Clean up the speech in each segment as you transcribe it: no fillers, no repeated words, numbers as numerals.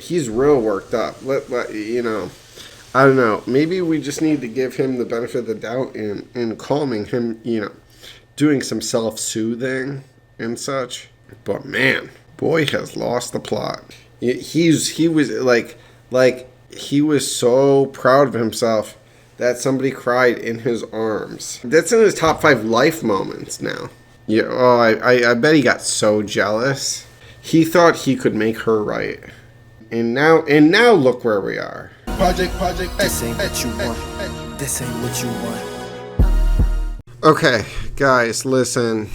he's real worked up. You know, I don't know. Maybe we just need to give him the benefit of the doubt in calming him, you know, doing some self-soothing and such. But man, boy has lost the plot. He was so proud of himself that somebody cried in his arms. That's in his top 5 life moments now. Yeah. Oh, I bet he got so jealous. He thought he could make her right. And now look where we are. Project, this ain't what you want. This ain't what you want. Okay, guys, listen.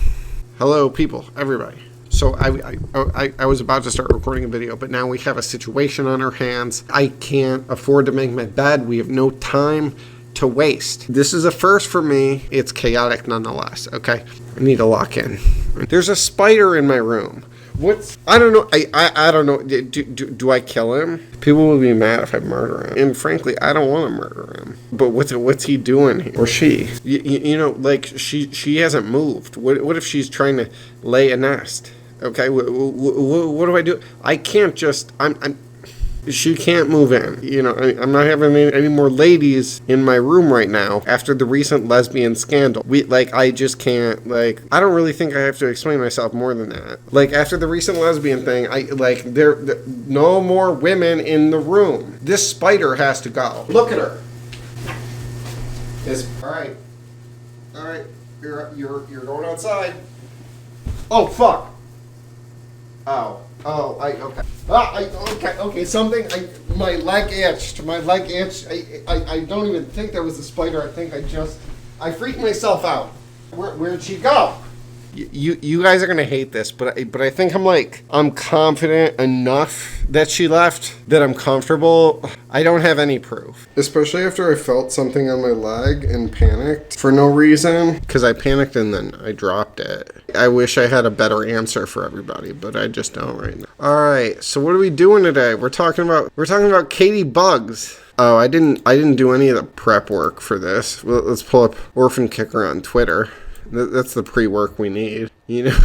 Hello, people, everybody. So I was about to start recording a video, but now we have a situation on our hands. I can't afford to make my bed. We have no time to waste. This is a first for me. It's chaotic nonetheless, okay? I need to lock in. There's a spider in my room. I don't know. I don't know. Do I kill him? People will be mad if I murder him. And frankly, I don't want to murder him. But what's he doing here? Or she? You know, like, she hasn't moved. What if she's trying to lay a nest? Okay, what do I do? I can't just... She can't move in. You know, I'm not having any more ladies in my room right now after the recent lesbian scandal. I just can't, I don't really think I have to explain myself more than that. After the recent lesbian thing, there no more women in the room. This spider has to go. Look at her. All right. You're going outside. Oh, fuck. Okay. Something. My leg itched. I don't even think that was a spider. I freaked myself out. Where'd she go? You guys are gonna hate this, but I think I'm confident enough that she left that I'm comfortable. I don't have any proof, especially after I felt something on my leg and panicked for no reason. Because I panicked and then I dropped it. I wish I had a better answer for everybody, but I just don't right now. All right, so what are we doing today? We're talking about Caitibugz. Oh, I didn't do any of the prep work for this. Well, let's pull up Orphan Kicker on Twitter. That's the pre-work we need, you know.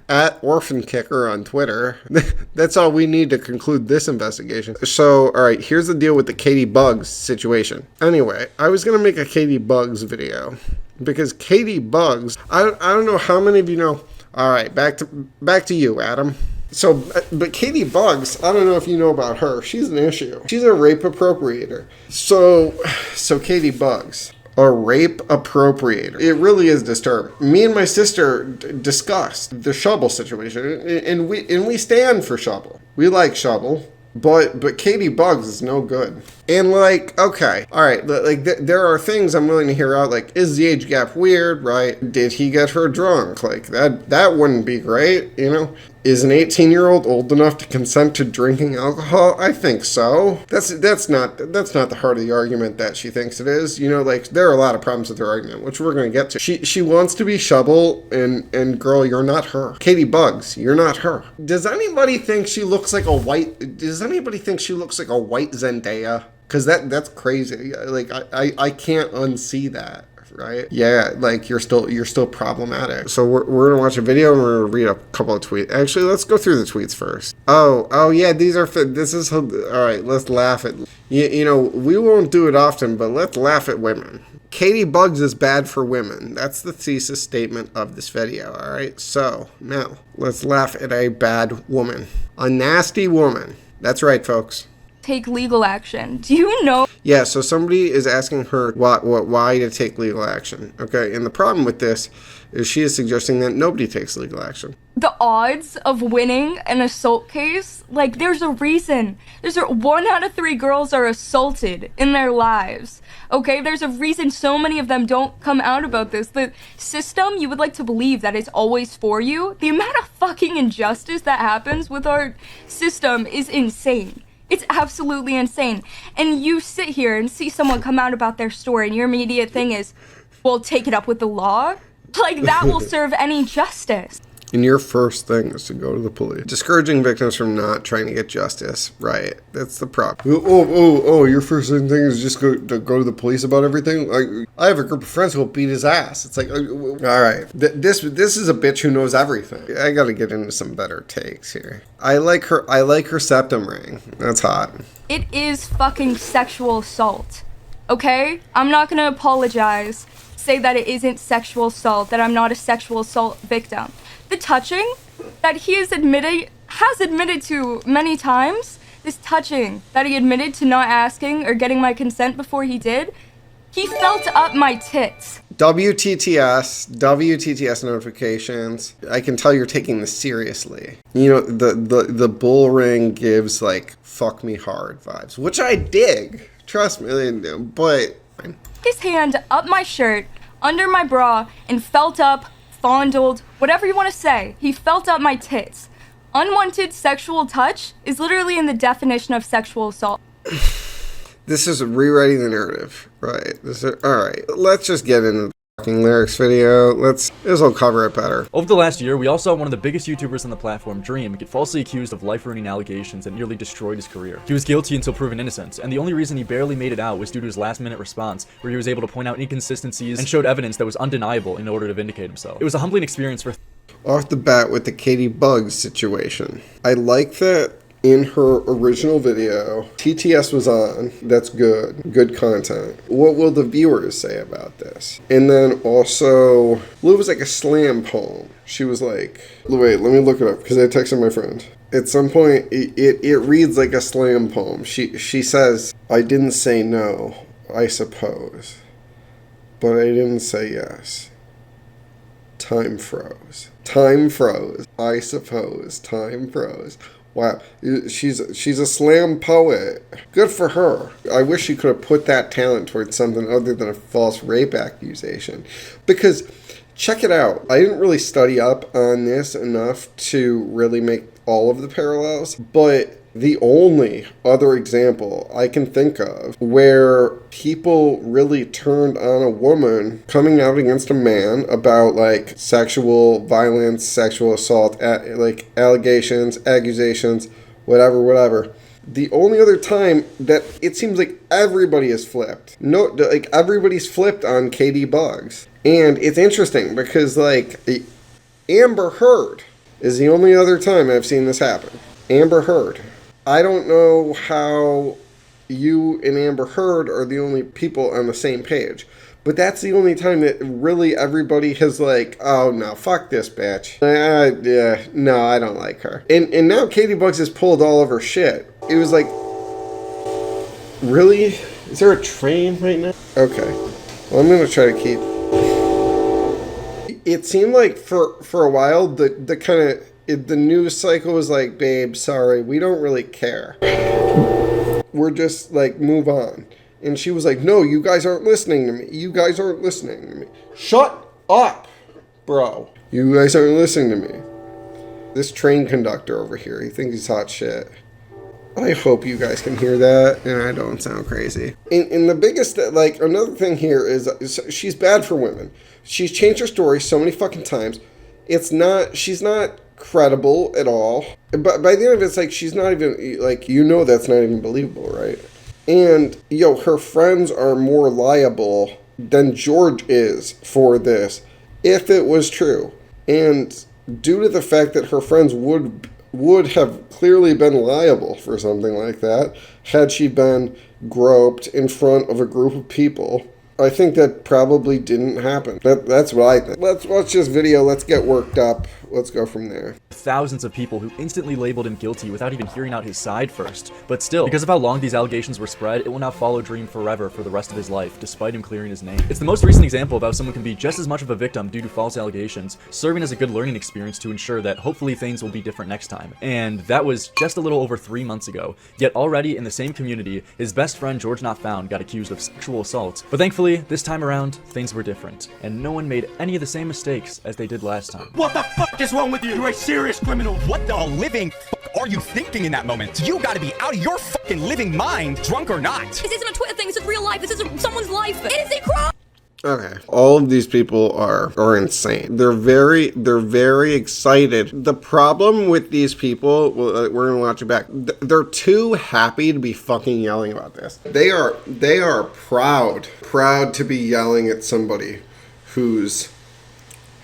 At Orphan Kicker on Twitter. That's all we need to conclude this investigation. So, all right, here's the deal with the Caitibugz situation. Anyway, I was going to make a Caitibugz video because Caitibugz, I don't know how many of you know. All right, back to you, Adam. So, but Caitibugz, I don't know if you know about her. She's an issue. She's a rape appropriator. So Caitibugz. A rape appropriator. It really is disturbing. Me and my sister discussed the Shovel situation, and we stand for Shovel. We like Shovel, but Caitibugz is no good. And okay, all right, there are things I'm willing to hear out. Is the age gap weird? Right? Did he get her drunk? That wouldn't be great, you know. Is an 18-year-old old enough to consent to drinking alcohol? I think so. That's not the heart of the argument that she thinks it is. You know, there are a lot of problems with her argument, which we're going to get to. She wants to be Shovel, and girl, you're not her. Caitibugz, you're not her. Does anybody think she looks like a white Zendaya? Because that's crazy. I can't unsee that. Right? Yeah, you're still problematic. So we're gonna watch a video and we're gonna read a couple of tweets. Actually, let's go through the tweets first. Oh yeah, all right. Let's laugh at. You know, we won't do it often, but let's laugh at women. Caitibugz is bad for women. That's the thesis statement of this video. All right. So now let's laugh at a bad woman, a nasty woman. That's right, folks. Take legal action. Do you know? Yeah, so somebody is asking her why to take legal action. Okay, and the problem with this is she is suggesting that nobody takes legal action. The odds of winning an assault case, there's a reason. 1 out of 3 girls are assaulted in their lives. Okay, there's a reason so many of them don't come out about this. The system, you would like to believe that it's always for you. The amount of fucking injustice that happens with our system is insane. It's absolutely insane. And you sit here and see someone come out about their story and your immediate thing is, well, take it up with the law? That will serve any justice. And your first thing is to go to the police. Discouraging victims from not trying to get justice. Right. That's the problem. Oh, your first thing is just go to the police about everything? Like, I have a group of friends who will beat his ass. It's like, all right. This is a bitch who knows everything. I gotta get into some better takes here. I like her septum ring. That's hot. It is fucking sexual assault. Okay? I'm not gonna apologize, say that it isn't sexual assault, that I'm not a sexual assault victim. The touching that he has admitted to many times, this touching that he admitted to not asking or getting my consent before he did, he felt up my tits. WTTS notifications. I can tell you're taking this seriously. You know, the bull ring gives like fuck me hard vibes, which I dig. Trust me, but His hand up my shirt, under my bra, and felt up, fondled, whatever you want to say. He felt up my tits. Unwanted sexual touch is literally in the definition of sexual assault. this is rewriting the narrative, right? All right. Let's just get into the fucking lyrics video. This will cover it better. Over the last year, we all saw one of the biggest YouTubers on the platform, Dream, get falsely accused of life-ruining allegations that nearly destroyed his career. He was guilty until proven innocent, and the only reason he barely made it out was due to his last-minute response, where he was able to point out inconsistencies and showed evidence that was undeniable in order to vindicate himself. It was a humbling experience for Off the bat with the Caitibugz situation. I like that in her original video, TTS was on. That's good. Good content. What will the viewers say about this? And then also, it was like a slam poem. She was like, wait, let me look it up because I texted my friend. At some point, it reads like a slam poem. She says, I didn't say no, I suppose. But I didn't say yes. Time froze. Time froze. I suppose. Time froze. Wow. She's a slam poet. Good for her. I wish she could have put that talent towards something other than a false rape accusation. Because, check it out. I didn't really study up on this enough to really make all of the parallels, but the only other example I can think of where people really turned on a woman coming out against a man about like sexual violence, sexual assault, like allegations, accusations, whatever. The only other time that it seems like everybody is flipped. No, like everybody's flipped on Caitibugz. And it's interesting because like Amber Heard is the only other time I've seen this happen. Amber Heard. I don't know how you and Amber Heard are the only people on the same page. But that's the only time that really everybody has like, oh no, fuck this bitch. Yeah, no, I don't like her. And now Caitibugz has pulled all of her shit. It was like, really? Is there a train right now? Okay. Well, I'm going to try to keep... It seemed like for a while, the kind of... the news cycle was like, babe, sorry, we don't really care. We're just like, move on. And she was like, no, you guys aren't listening to me. You guys aren't listening to me. Shut up, bro. You guys aren't listening to me. This train conductor over here, he thinks he's hot shit. I hope you guys can hear that and I don't sound crazy. And the biggest, like, another thing here is she's bad for women. She's changed her story so many fucking times. She's not credible at all. But by the end of it, it's like she's not even, like, you know that's not even believable, right? And, her friends are more liable than George is for this, if it was true. And due to the fact that her friends would have clearly been liable for something like that, had she been groped in front of a group of people, I think that probably didn't happen. That's what I think. Let's watch this video. Let's get worked up. Let's go from there. Thousands of people who instantly labeled him guilty without even hearing out his side first. But still, because of how long these allegations were spread, it will now follow Dream forever for the rest of his life, despite him clearing his name. It's the most recent example of how someone can be just as much of a victim due to false allegations, serving as a good learning experience to ensure that hopefully things will be different next time. And that was just a little over 3 months ago. Yet already in the same community, his best friend GeorgeNotFound got accused of sexual assault. But thankfully, this time around, things were different, and no one made any of the same mistakes as they did last time. What the fuck is wrong with you? You're a serious criminal. What the living fuck are you thinking in that moment? You gotta be out of your fucking living mind, drunk or not. This isn't a Twitter thing, this is real life, this is someone's life. It is a crime! Okay. All of these people are insane. They're very excited. The problem with these people, well, we're gonna watch it back. They're too happy to be fucking yelling about this. They are proud to be yelling at somebody who's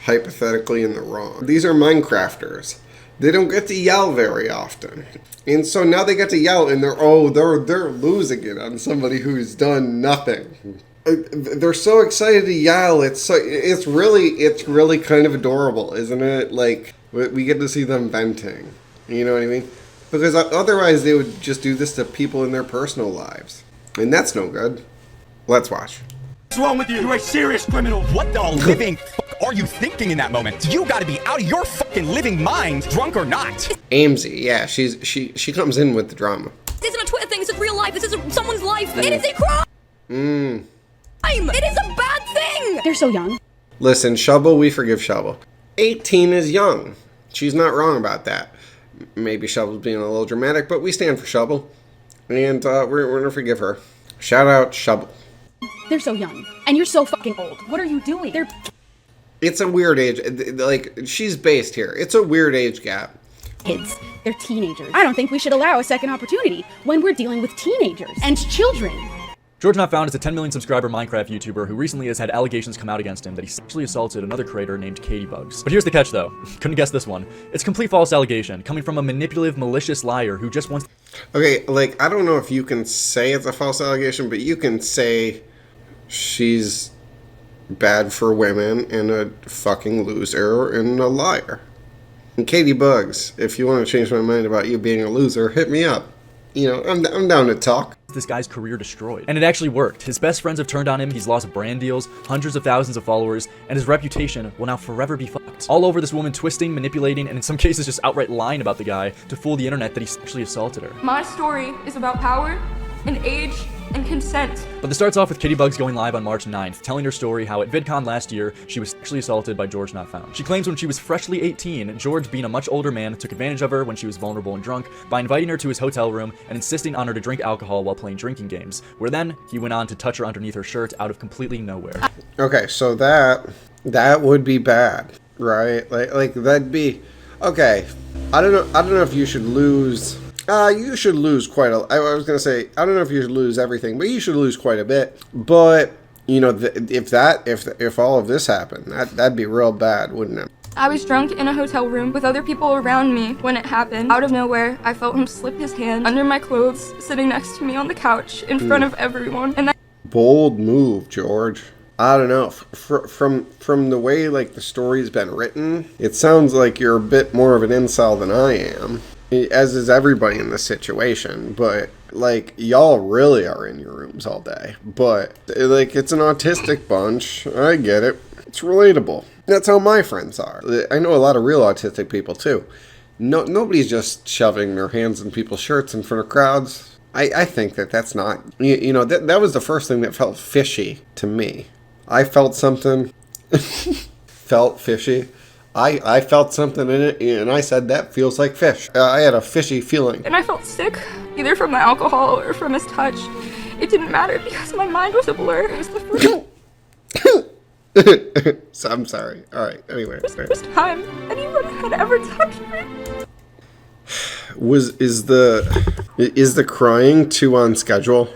hypothetically in the wrong. These are Minecrafters. They don't get to yell very often. And so now they get to yell and they're losing it on somebody who's done nothing. They're so excited to yell. It's really kind of adorable, isn't it? Like, we get to see them venting. You know what I mean? Because otherwise they would just do this to people in their personal lives. And that's no good. Let's watch. What's wrong with you? You're a serious criminal. What the living fuck are you thinking in that moment? You gotta be out of your fucking living mind, drunk or not. Amesy, yeah, she comes in with the drama. This isn't a Twitter thing, this is real life, this isn't someone's life. It is a crime! It is a bad thing! They're so young. Listen, Shovel, we forgive Shovel. 18 is young. She's not wrong about that. Maybe Shovel's being a little dramatic, but we stand for Shovel. And we're gonna forgive her. Shout out Shovel. They're so young. And you're so fucking old. What are you doing? It's a weird age. Like, she's based here. It's a weird age gap. Kids. They're teenagers. I don't think we should allow a second opportunity when we're dealing with teenagers and children. GeorgeNotFound is a 10 million subscriber Minecraft YouTuber who recently has had allegations come out against him that he sexually assaulted another creator named Caitibugz. But here's the catch though. Couldn't guess this one. It's a complete false allegation coming from a manipulative, malicious liar who just wants... Okay, like, I don't know if you can say it's a false allegation, but you can say she's bad for women and a fucking loser and a liar. And Caitibugz, if you want to change my mind about you being a loser, hit me up. You know, I'm down to talk. This guy's career destroyed. And it actually worked. His best friends have turned on him, he's lost brand deals, hundreds of thousands of followers, and his reputation will now forever be fucked. All over this woman twisting, manipulating, and in some cases just outright lying about the guy to fool the internet that he sexually assaulted her. My story is about power and age and consent. But this starts off with Caitibugz going live on March 9th, telling her story how at VidCon last year, she was sexually assaulted by GeorgeNotFound. She claims when she was freshly 18, George, being a much older man, took advantage of her when she was vulnerable and drunk by inviting her to his hotel room and insisting on her to drink alcohol while playing drinking games, where then he went on to touch her underneath her shirt out of completely nowhere. Okay, so that would be bad, right? Like that'd be okay. I don't know if you should lose. You should lose quite a... I was going to say, I don't know if you should lose everything, but you should lose quite a bit. But, you know, if all of this happened, that'd be real bad, wouldn't it? I was drunk in a hotel room with other people around me when it happened. Out of nowhere, I felt him slip his hand under my clothes, sitting next to me on the couch in front of everyone. And Bold move, George. I don't know. From the way, like, the story's been written, it sounds like you're a bit more of an incel than I am. As is everybody in this situation, but like y'all really are in your rooms all day. But like it's an autistic bunch. I get it. It's relatable. That's how my friends are. I know a lot of real autistic people too. Nobody's just shoving their hands in people's shirts in front of crowds. I think that's not. You know that was the first thing that felt fishy to me. I felt something. Felt fishy. I felt something in it, and I said, that feels like fish. I had a fishy feeling. And I felt sick, either from the alcohol or from his touch. It didn't matter because my mind was a blur. It was the first... So, I'm sorry. All right, anyway. It was the first time anyone had ever touched me. Is the crying too on schedule?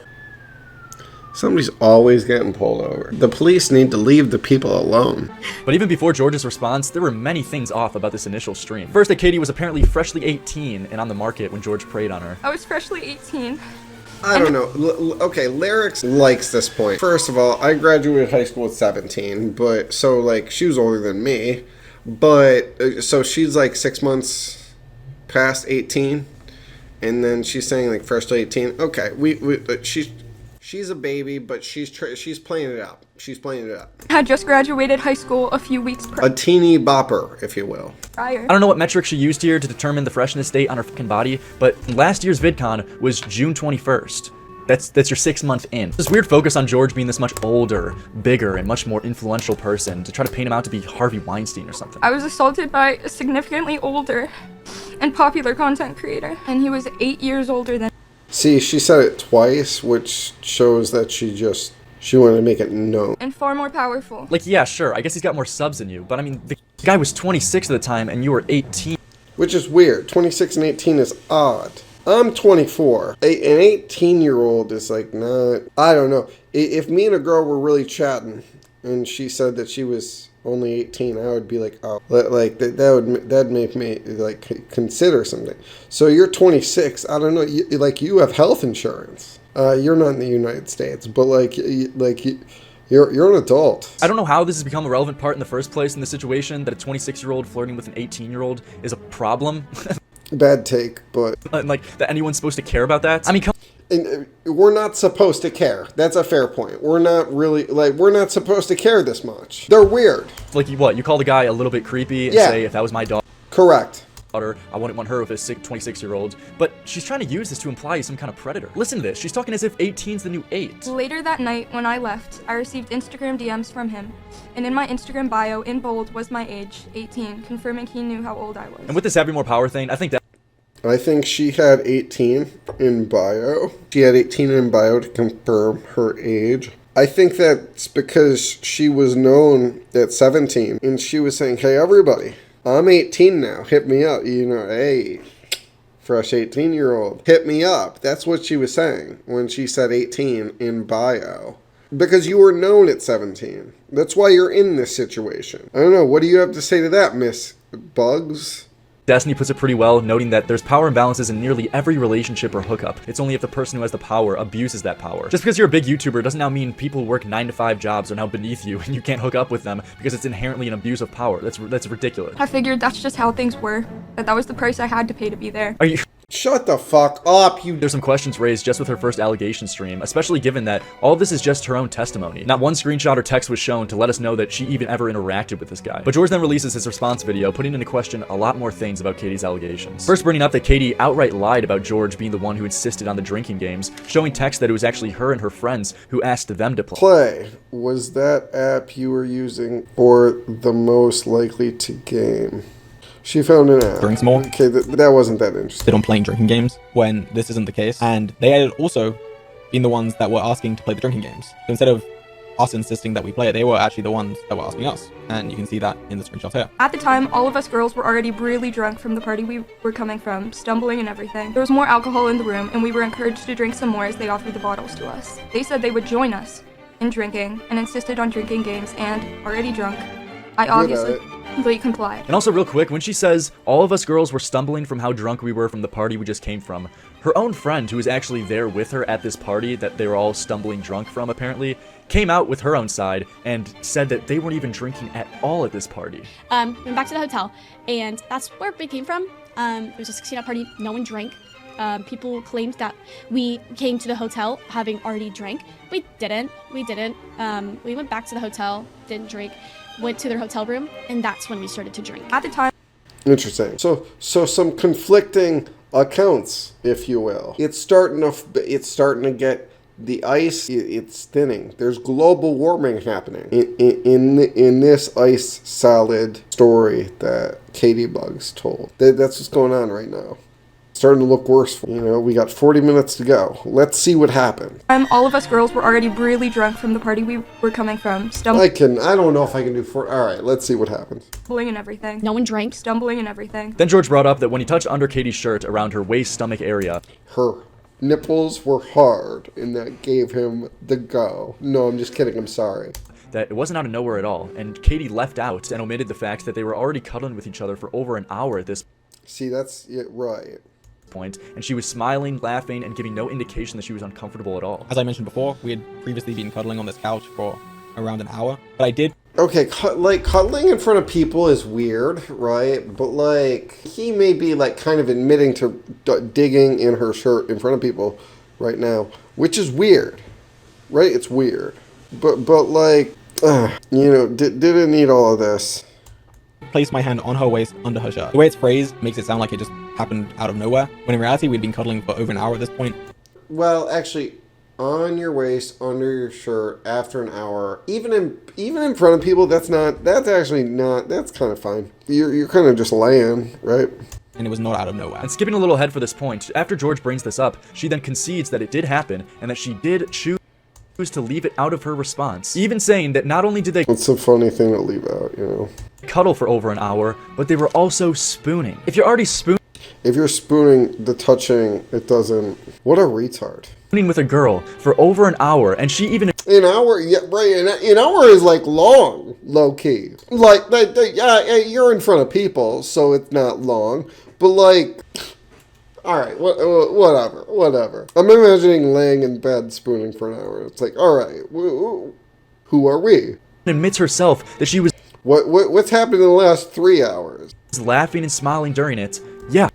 Somebody's always getting pulled over. The police need to leave the people alone. But even before George's response, there were many things off about this initial stream. First, that Katie was apparently freshly 18 and on the market when George preyed on her. I was freshly 18. I don't know. Okay, Lerix likes this point. First of all, I graduated high school at 17, but so like she was older than me. But so she's like 6 months past 18, and then she's saying like freshly 18. Okay, she's a baby, but she's playing it up. She's playing it up. I had just graduated high school a few weeks A teeny bopper, if you will. prior. I don't know what metric she used here to determine the freshness date on her fucking body, but last year's VidCon was June 21st. That's your 6 month in. This weird focus on George being this much older, bigger, and much more influential person to try to paint him out to be Harvey Weinstein or something. I was assaulted by a significantly older and popular content creator, and he was 8 years older than. See, she said it twice, which shows that she She wanted to make it known. And far more powerful. Like, yeah, sure, I guess he's got more subs than you, but I mean, the guy was 26 at the time and you were 18. Which is weird. 26 and 18 is odd. I'm 24. An 18-year-old is like not... I don't know. If me and a girl were really chatting and she said that she was only 18, I would be like, oh, like that'd make me like consider something. So you're 26. I don't know. You have health insurance. You're not in the United States, but you're an adult. I don't know how this has become a relevant part in the first place in the situation that a 26-year-old flirting with an 18-year-old is a problem. Bad take, but... like, that anyone's supposed to care about that? I mean, And we're not supposed to care. That's a fair point. We're not really, we're not supposed to care this much. They're weird. like, what, you call the guy a little bit creepy and say, if that was my daughter, Correct. I wouldn't want her with a 26-year-old, but she's trying to use this to imply he's some kind of predator. Listen to this, she's talking as if 18's the new 8. Later that night, when I left, I received Instagram DMs from him. And in my Instagram bio, in bold, was my age, 18, confirming he knew how old I was. And with this having more power thing, I think she had 18 in bio. She had 18 in bio to confirm her age. I think that's because she was known at 17, and she was saying, hey, everybody, I'm 18 now. Hit me up. Hey, fresh 18-year-old. Hit me up. That's what she was saying when she said 18 in bio. Because you were known at 17. That's why you're in this situation. I don't know. What do you have to say to that, Miss Bugs? Destiny puts it pretty well, noting that there's power imbalances in nearly every relationship or hookup. It's only if the person who has the power abuses that power. Just because you're a big YouTuber doesn't now mean people who work 9-to-5 jobs are now beneath you and you can't hook up with them because it's inherently an abuse of power. That's ridiculous. I figured that's just how things were, that was the price I had to pay to be there. Are you... Shut the fuck up, you... There's some questions raised just with her first allegation stream, especially given that all this is just her own testimony. Not one screenshot or text was shown to let us know that she even ever interacted with this guy. But George then releases his response video, putting into question a lot more things about Katie's allegations. First bringing up that Katie outright lied about George being the one who insisted on the drinking games, showing text that it was actually her and her friends who asked them to play. Play, was that app you were using or the most likely to game? She found an app. Drinks more. Okay, that wasn't that interesting. On playing drinking games when this isn't the case. And they had also been the ones that were asking to play the drinking games. So instead of us insisting that we play it, they were actually the ones that were asking us. And you can see that in the screenshot here. At the time, all of us girls were already really drunk from the party we were coming from, stumbling and everything. There was more alcohol in the room, and we were encouraged to drink some more as they offered the bottles to us. They said they would join us in drinking and insisted on drinking games, and already drunk, I obviously completely complied. And also real quick, when she says all of us girls were stumbling from how drunk we were from the party we just came from, her own friend who was actually there with her at this party that they were all stumbling drunk from apparently, came out with her own side and said that they weren't even drinking at all at this party. Went back to the hotel, and that's where we came from. It was a 16-hour party, no one drank. People claimed that we came to the hotel having already drank. We didn't. We went back to the hotel, didn't drink, went to their hotel room, and that's when we started to drink. At the time... Interesting. So some conflicting accounts, if you will. It's starting to get the ice. It's thinning. There's global warming happening in this ice salad story that Caitibugz told. That's what's going on right now. Starting to look worse. We got 40 minutes to go. Let's see what happened. All of us girls were already really drunk from the party we were coming from. I don't know if I can do 4. All right, let's see what happens. Stumbling and everything. No one drank. Stumbling and everything. Then George brought up that when he touched under Katie's shirt around her waist stomach area, her nipples were hard, and that gave him the go. No, I'm just kidding. I'm sorry. That it wasn't out of nowhere at all, and Katie left out and omitted the fact that they were already cuddling with each other for over an hour at this. See, that's it, right. Point, and she was smiling, laughing, and giving no indication that she was uncomfortable at all. As I mentioned before, we had previously been cuddling on this couch for around an hour, but I did... Okay, cuddling in front of people is weird, right? But, he may be, kind of admitting to digging in her shirt in front of people right now, which is weird, right? It's weird. But didn't need all of this. Placed my hand on her waist under her shirt. The way it's phrased makes it sound like it just happened out of nowhere, when in reality we'd been cuddling for over an hour at this point. Well, actually, on your waist, under your shirt, after an hour, even in front of people, that's kind of fine. You're kind of just laying, right? And it was not out of nowhere. And skipping a little ahead for this point, after George brings this up, she then concedes that it did happen and that she did choose to leave it out of her response, even saying that not only did they It's a funny thing to leave out, you know. cuddle for over an hour, but they were also spooning. If you're already spooning If you're spooning, the touching, it doesn't... What a retard. with a girl for over an hour, and she even An hour, yeah, right, an hour is like long, low-key. Like, yeah, you're in front of people, so it's not long, but like... Alright, whatever. I'm imagining laying in bed spooning for an hour. It's like, alright, who are we? admits herself that she was What's happened in the last 3 hours? laughing and smiling during it. Yeah.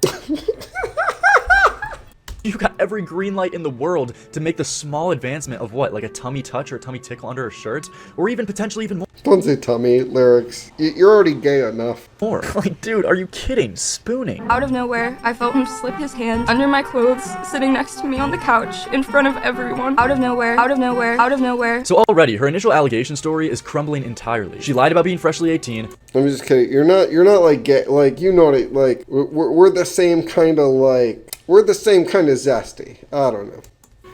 You got every green light in the world to make the small advancement of what, like a tummy touch or a tummy tickle under her shirt, or even potentially even more. Don't say tummy, Lerix. You're already gay enough. Like, dude, are you kidding? Spooning. Out of nowhere, I felt him slip his hand under my clothes, sitting next to me on the couch, in front of everyone. Out of nowhere, out of nowhere, out of nowhere. So already, her initial allegation story is crumbling entirely. She lied about being freshly 18. I'm just kidding. You're not like gay. Like, you know it. Like, we're the same kind of like. We're the same kind of zesty. I don't know.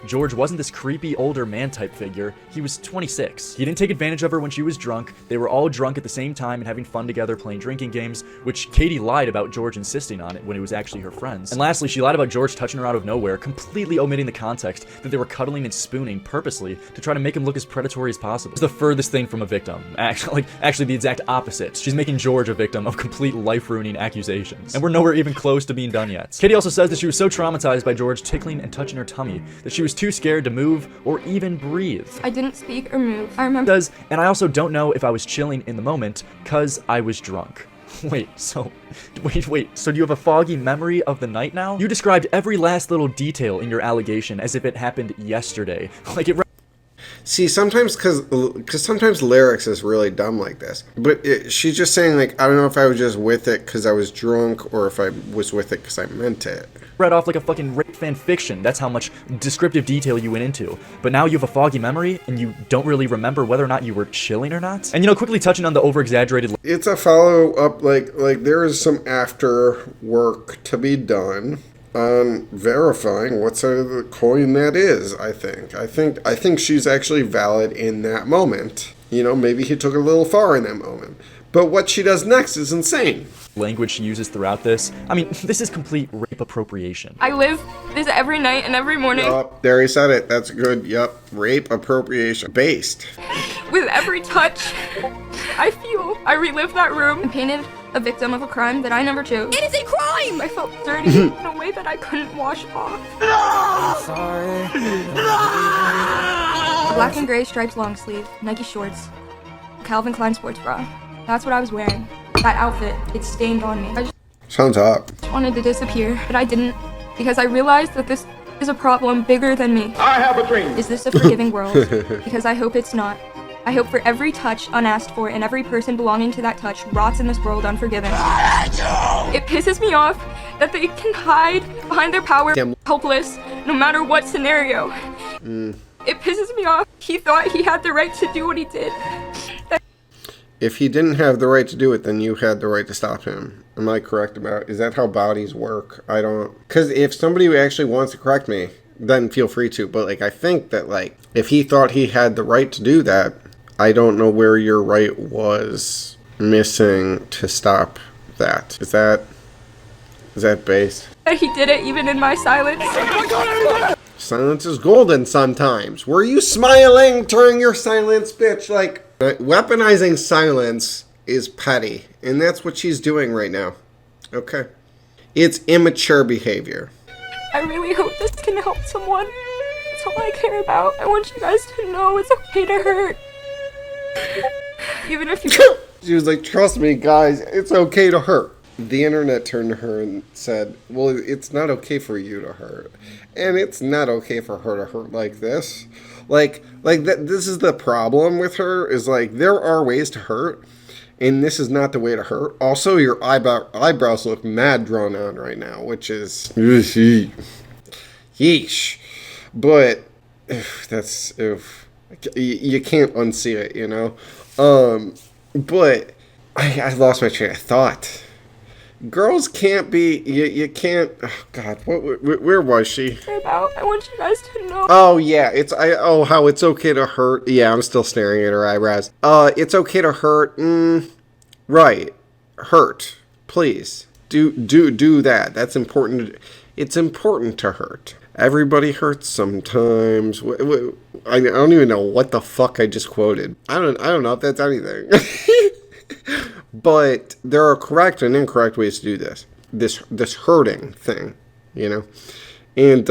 George wasn't this creepy older man type figure. He was 26. He didn't take advantage of her when she was drunk. They were all drunk at the same time and having fun together playing drinking games, which Katie lied about George insisting on it when it was actually her friends. And lastly, she lied about George touching her out of nowhere, completely omitting the context that they were cuddling and spooning purposely to try to make him look as predatory as possible. It's the furthest thing from a victim. Actually the exact opposite. She's making George a victim of complete life-ruining accusations. And we're nowhere even close to being done yet. Katie also says that she was so traumatized by George tickling and touching her tummy that she was too scared to move or even breathe. I didn't speak or move. I remember. And I also don't know if I was chilling in the moment, cause I was drunk. Wait, so do you have a foggy memory of the night now? You described every last little detail in your allegation as if it happened yesterday. Like it. See, sometimes, because sometimes Lerix is really dumb like this. But she's just saying, like, I don't know if I was just with it because I was drunk or if I was with it because I meant it. Read off like a fucking rape fan fiction. That's how much descriptive detail you went into. But now you have a foggy memory and you don't really remember whether or not you were chilling or not. And quickly touching on the over-exaggerated. It's a follow-up, like there is some after work to be done on verifying what side of the coin that is. I think she's actually valid in that moment. Maybe he took it a little far in that moment. But what she does next is insane. Language she uses throughout this. I mean, this is complete rape appropriation. I live this every night and every morning. Yup, there he said it. That's good. Yup, rape appropriation. Based. With every touch, I relive that room and painted a victim of a crime that I never chose. It is a crime! I felt dirty in a way that I couldn't wash off. Sorry. Black and gray striped long sleeve, Nike shorts, Calvin Klein sports bra. That's what I was wearing. That outfit, it's stained on me. I just Sounds hot. wanted to disappear, but I didn't, because I realized that this is a problem bigger than me. I have a dream. Is this a forgiving world? Because I hope it's not. I hope for every touch unasked for and every person belonging to that touch rots in this world unforgiven. It pisses me off that they can hide behind their power, helpless, no matter what scenario. It pisses me off. He thought he had the right to do what he did. If he didn't have the right to do it, then you had the right to stop him. Am I correct about? Is that how bodies work? I don't. Because if somebody actually wants to correct me, then feel free to. But I think that if he thought he had the right to do that, I don't know where your right was missing to stop that. Is that based? That he did it even in my silence. Silence is golden sometimes. Were you smiling during your silence, bitch? Weaponizing silence is petty, and that's what she's doing right now. Okay? It's immature behavior. I really hope this can help someone. That's all I care about. I want you guys to know it's okay to hurt. Even if you... She was like, trust me, guys, it's okay to hurt. The internet turned to her and said, well, it's not okay for you to hurt. And it's not okay for her to hurt like this. This is the problem with her, is there are ways to hurt, and this is not the way to hurt. Also, your eyebrows look mad drawn on right now, which is yeesh. But that's you can't unsee it, But I lost my train of thought. Girls can't be, you can't, oh God, where was she? I want you guys to know. Oh yeah, how it's okay to hurt. Yeah, I'm still staring at her eyebrows. It's okay to hurt. Right. Hurt. Please. Do that. That's important. It's important to hurt. Everybody hurts sometimes. I don't even know what the fuck I just quoted. I don't know if that's anything. But there are correct and incorrect ways to do this. This hurting thing, you know? And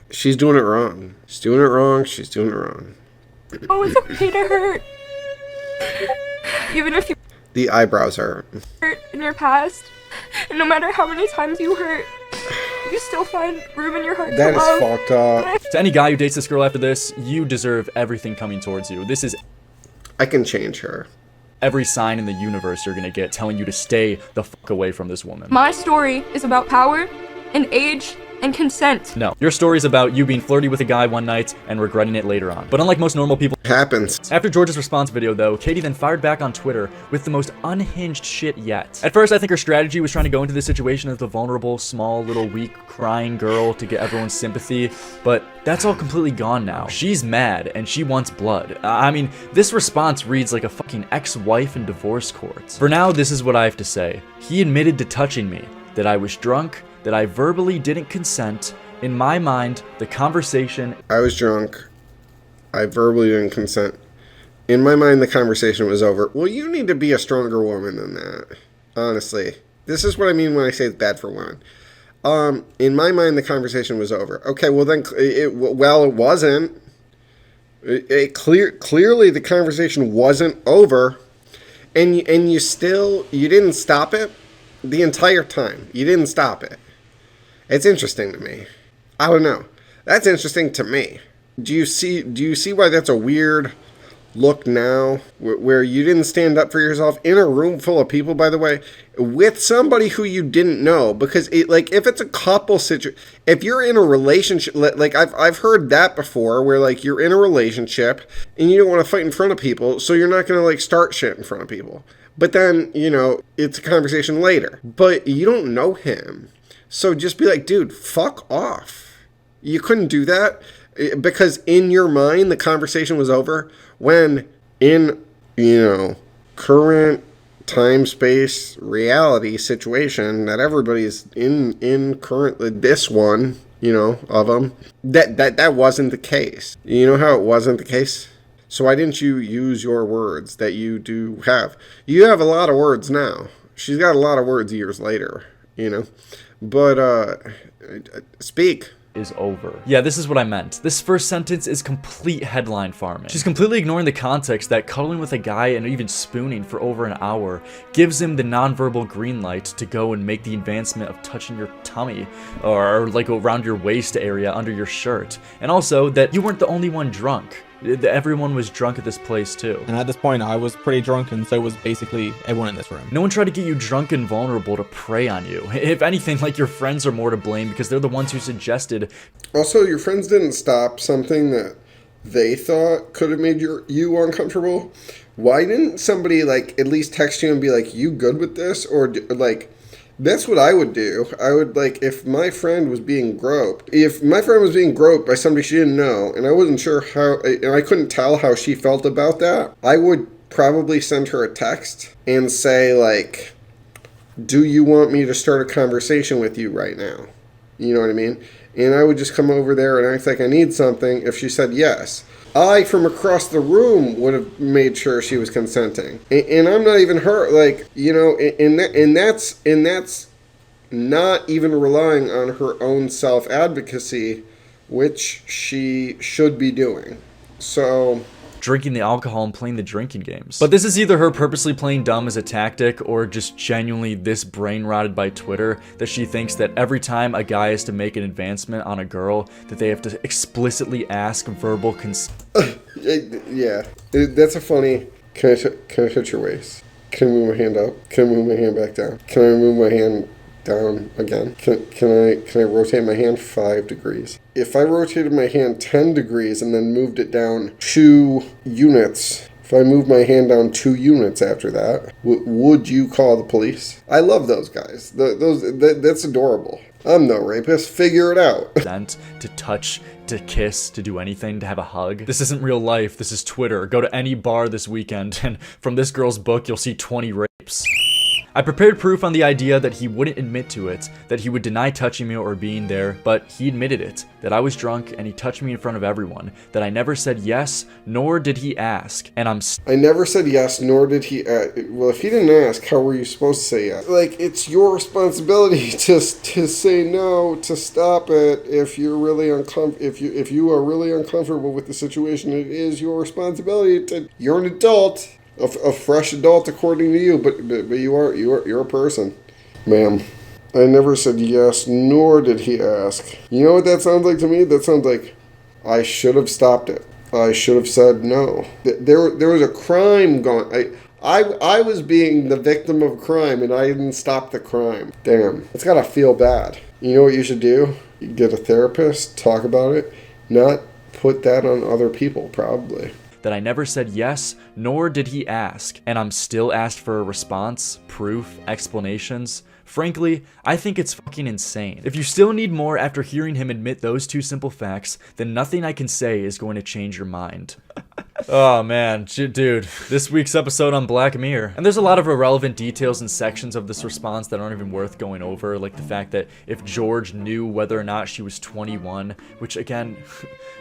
she's doing it wrong. She's doing it wrong. She's doing it wrong. Oh, it's okay to hurt. Even if you The eyebrows hurt. hurt in your past, and no matter how many times you hurt, you still find room in your heart That to is love. fucked up. To any guy who dates this girl after this, you deserve everything coming towards you. This is I can change her. every sign in the universe you're gonna get telling you to stay the fuck away from this woman. My story is about power and age and consent. No, your story's about you being flirty with a guy one night and regretting it later on. But unlike most normal people, Happens. after George's response video though, Katie then fired back on Twitter with the most unhinged shit yet. At first, I think her strategy was trying to go into this situation as the vulnerable, small, little, weak, crying girl to get everyone's sympathy, but that's all completely gone now. She's mad and she wants blood. I mean, this response reads like a fucking ex-wife in divorce court. For now, this is what I have to say. He admitted to touching me, that I was drunk, that I verbally didn't consent. In my mind, the conversation... I was drunk. I verbally didn't consent. In my mind, the conversation was over. Well, you need to be a stronger woman than that. Honestly. This is what I mean when I say it's bad for women. In my mind, the conversation was over. Okay, well then, it wasn't. Clearly the conversation wasn't over. And you didn't stop it the entire time. You didn't stop it. It's interesting to me. I don't know. That's interesting to me. Do you see why that's a weird look now? Where you didn't stand up for yourself in a room full of people, by the way, with somebody who you didn't know? Because if it's a couple situation, if you're in a relationship, like I've heard that before, where like you're in a relationship and you don't want to fight in front of people, so you're not gonna like start shit in front of people. But then, it's a conversation later. But you don't know him. So just be like, dude, fuck off. You couldn't do that because in your mind, the conversation was over when in, current time, space, reality situation that everybody's in currently, this one, of them, that wasn't the case. You know how it wasn't the case? So why didn't you use your words that you do have? You have a lot of words now. She's got a lot of words years later, But, speak. Is over. Yeah, this is what I meant. This first sentence is complete headline farming. She's completely ignoring the context that cuddling with a guy and even spooning for over an hour gives him the nonverbal green light to go and make the advancement of touching your tummy or like around your waist area under your shirt. And also that you weren't the only one drunk. Everyone was drunk at this place too. And at this point, I was pretty drunk, and so was basically everyone in this room. No one tried to get you drunk and vulnerable to prey on you. If anything, like your friends are more to blame because they're the ones who suggested. Also, your friends didn't stop something that they thought could have made you uncomfortable. Why didn't somebody like at least text you and be like, "You good with this?" Or like. That's what I would do. I would, if my friend was being groped, by somebody she didn't know, and I wasn't sure how, and I couldn't tell how she felt about that, I would probably send her a text and say, do you want me to start a conversation with you right now? You know what I mean? And I would just come over there and act like I need something if she said yes. I, from across the room, would have made sure she was consenting. And I'm not even her, and that's not even relying on her own self-advocacy, which she should be doing. So... drinking the alcohol and playing the drinking games. But this is either her purposely playing dumb as a tactic or just genuinely this brain rotted by Twitter that she thinks that every time a guy has to make an advancement on a girl that they have to explicitly ask verbal consent. Yeah, that's a funny... Can I touch your waist? Can I move my hand up? Can I move my hand back down? Can I move my hand down again? Can I rotate my hand 5 degrees? If I rotated my hand 10 degrees and then moved it down 2 units If I move my hand down 2 units after that, would you call the police? I love those guys. That's adorable. I'm no rapist. Figure it out. To touch, to kiss, to do anything, to have a hug. This isn't real life. This is Twitter. Go to any bar this weekend, and from this girl's book, you'll see 20 rapes. I prepared proof on the idea that he wouldn't admit to it, that he would deny touching me or being there, but he admitted it, that I was drunk and he touched me in front of everyone, that I never said yes, nor did he ask, and I never said yes, nor did he well, if he didn't ask, how were you supposed to say yes? Like, it's your responsibility to say no, to stop it. If you're really if you are really uncomfortable with the situation, it is your responsibility to, you're an adult. A fresh adult according to you, but you're a person. Ma'am, I never said yes, nor did he ask. You know what that sounds like to me? That sounds like I should have stopped it. I should have said no. There was a crime going. I was being the victim of a crime, and I didn't stop the crime. Damn, it's gotta feel bad. You know what you should do? You get a therapist, talk about it, not put that on other people, probably. That I never said yes, nor did he ask, and I'm still asked for a response, proof, explanations. Frankly, I think it's fucking insane. If you still need more after hearing him admit those 2 simple facts, then nothing I can say is going to change your mind. Oh man, dude, this week's episode on Black Mirror. And there's a lot of irrelevant details and sections of this response that aren't even worth going over, like the fact that if George knew whether or not she was 21, which again,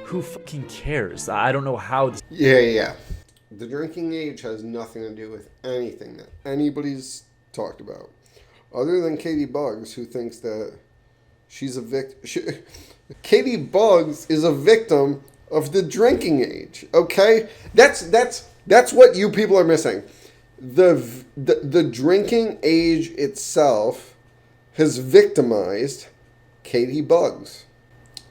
who fucking cares? I don't know how this— Yeah. The drinking age has nothing to do with anything that anybody's talked about. Other than Caitibugz, who thinks that she's a victim. Caitibugz is a victim of the drinking age. Okay, that's what you people are missing. The drinking age itself has victimized Caitibugz,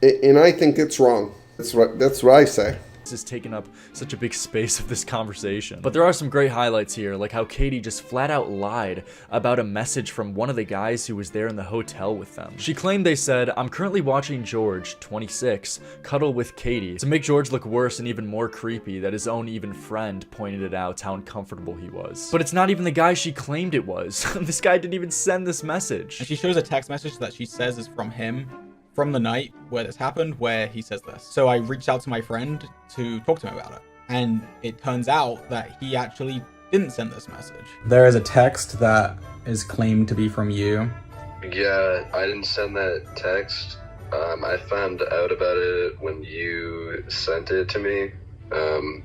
and I think it's wrong. That's what I say. Has taken up such a big space of this conversation. But there are some great highlights here, like how Katie just flat out lied about a message from one of the guys who was there in the hotel with them. She claimed they said, "I'm currently watching George, 26, cuddle with Katie," to make George look worse and even more creepy that his own even friend pointed it out how uncomfortable he was. But it's not even the guy she claimed it was. This guy didn't even send this message. And she shows a text message that she says is from him, from the night where this happened, where he says this. So I reached out to my friend to talk to him about it. And it turns out that he actually didn't send this message. There is a text that is claimed to be from you. Yeah, I didn't send that text. I found out about it when you sent it to me.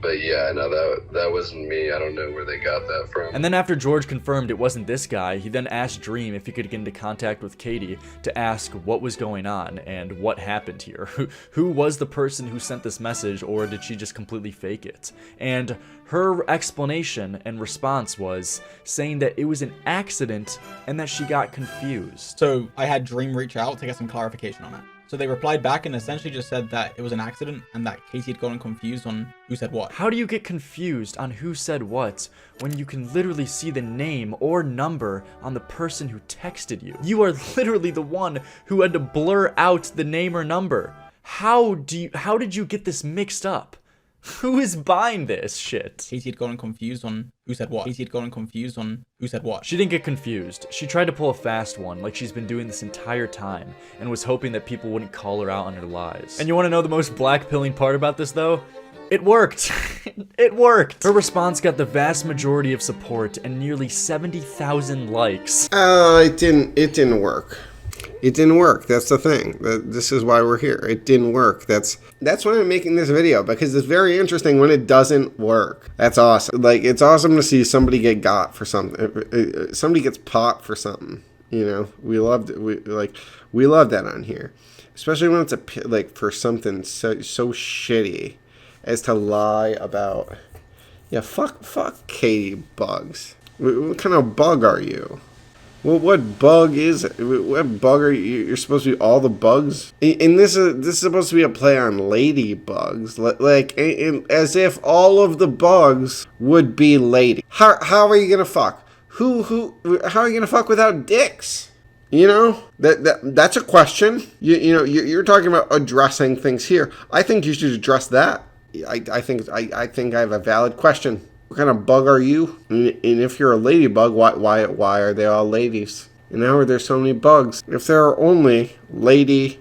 But yeah, no, that wasn't me. I don't know where they got that from. And then after George confirmed it wasn't this guy, he then asked Dream if he could get into contact with Katie to ask what was going on and what happened here. Who was the person who sent this message, or did she just completely fake it? And her explanation and response was saying that it was an accident and that she got confused. So I had Dream reach out to get some clarification on it. So they replied back and essentially just said that it was an accident and that Casey had gotten confused on who said what. How do you get confused on who said what when you can literally see the name or number on the person who texted you? You are literally the one who had to blur out the name or number. How did you get this mixed up? Who is buying this shit? Casey had gotten confused on who said what. Casey had gotten confused on who said what. She didn't get confused. She tried to pull a fast one, like she's been doing this entire time, and was hoping that people wouldn't call her out on her lies. And you want to know the most black-pilling part about this, though? It worked. It worked. Her response got the vast majority of support and nearly 70,000 likes. It didn't work. It didn't work. That's the thing. This is why we're here. It didn't work. That's why I'm making this video, because it's very interesting when it doesn't work. That's awesome. Like, it's awesome to see somebody get got for something. Somebody gets popped for something. You know, we loved it. We love that on here, especially when it's for something so shitty as to lie about. Yeah, fuck Caitibugz. What kind of bug are you? Well, what bug is it? What bug are you? You're supposed to be all the bugs? And this is supposed to be a play on ladybugs. As if all of the bugs would be lady. How are you gonna fuck? How are you gonna fuck without dicks? You know? That's a question. You're talking about addressing things here. I think you should address that. I think I have a valid question. What kind of bug are you? And if you're a ladybug, why are they all ladies? And how are there so many bugs? If there are only lady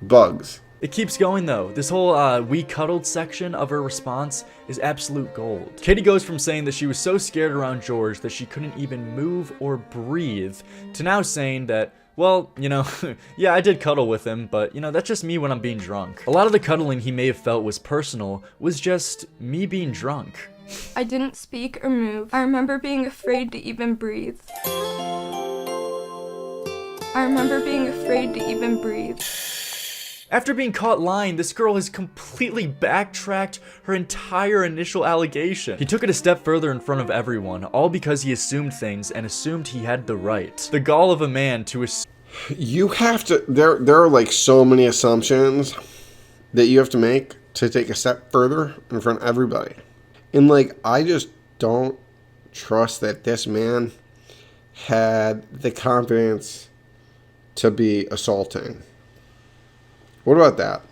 bugs. It keeps going though. This whole we cuddled section of her response is absolute gold. Katie goes from saying that she was so scared around George that she couldn't even move or breathe to now saying that, well, you know, yeah, I did cuddle with him, but, you know, that's just me when I'm being drunk. A lot of the cuddling he may have felt was personal, was just me being drunk. I didn't speak or move. I remember being afraid to even breathe. After being caught lying, this girl has completely backtracked her entire initial allegation. He took it a step further in front of everyone, all because he assumed things and assumed he had the right. The gall of a man to assume. You have to, there are like so many assumptions that you have to make to take a step further in front of everybody. And like, I just don't trust that this man had the confidence to be assaulting. What about that?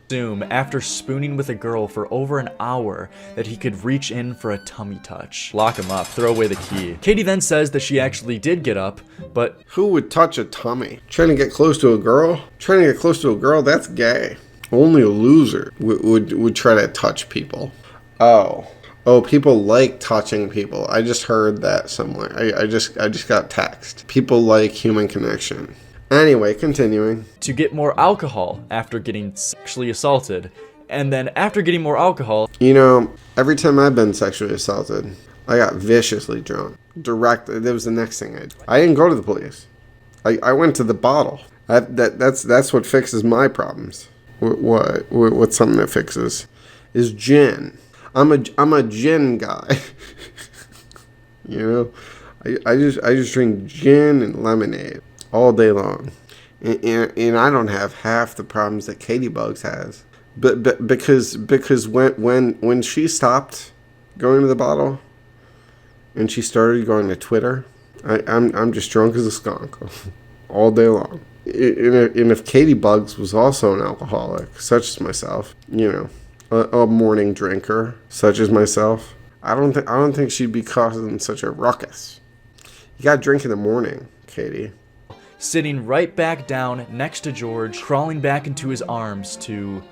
Assume after spooning with a girl for over an hour that he could reach in for a tummy touch. Lock him up, throw away the key. Katie then says that she actually did get up, but who would touch a tummy? Trying to get close to a girl? Trying to get close to a girl, that's gay. Only a loser would try to touch people. Oh, people like touching people. I just heard that somewhere. I just got text. People like human connection. Anyway, continuing. To get more alcohol after getting sexually assaulted. And then after getting more alcohol. You know, every time I've been sexually assaulted, I got viciously drunk. That was the next thing I did. I didn't go to the police. I went to the bottle. That's what fixes my problems. What's something that fixes? Is gin. I'm a gin guy. You know? I just drink gin and lemonade all day long, and I don't have half the problems that Caitibugz has, but because when she stopped going to the bottle, and she started going to Twitter, I'm just drunk as a skunk all day long. And if Caitibugz was also an alcoholic, such as myself, you know, a morning drinker such as myself, I don't think she'd be causing such a ruckus. You gotta drink in the morning, Katie. Sitting right back down next to George, crawling back into his arms to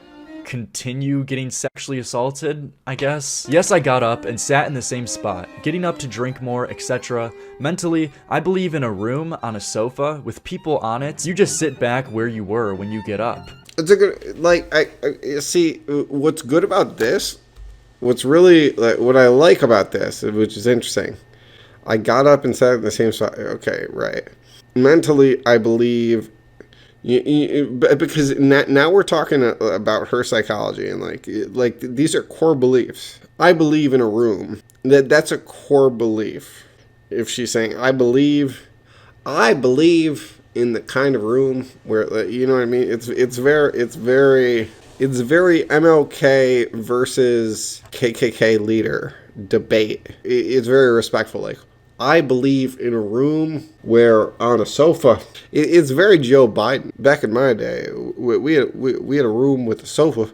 continue getting sexually assaulted, I guess. Yes, I got up and sat in the same spot, getting up to drink more, etc. Mentally, I believe in a room on a sofa with people on it. You just sit back where you were when you get up. It's a good, like, I see, what's good about this, what's really, like, what I like about this, which is interesting, I got up and sat in the same spot. Okay, right. Mentally, I believe, because now we're talking about her psychology, and like these are core beliefs. I believe in a room. That's a core belief. If she's saying, I believe in the kind of room where, you know what I mean? It's very MLK versus KKK leader debate. It's very respectful. Like, I believe in a room where on a sofa. It's very Joe Biden. Back in my day, we had a room with a sofa,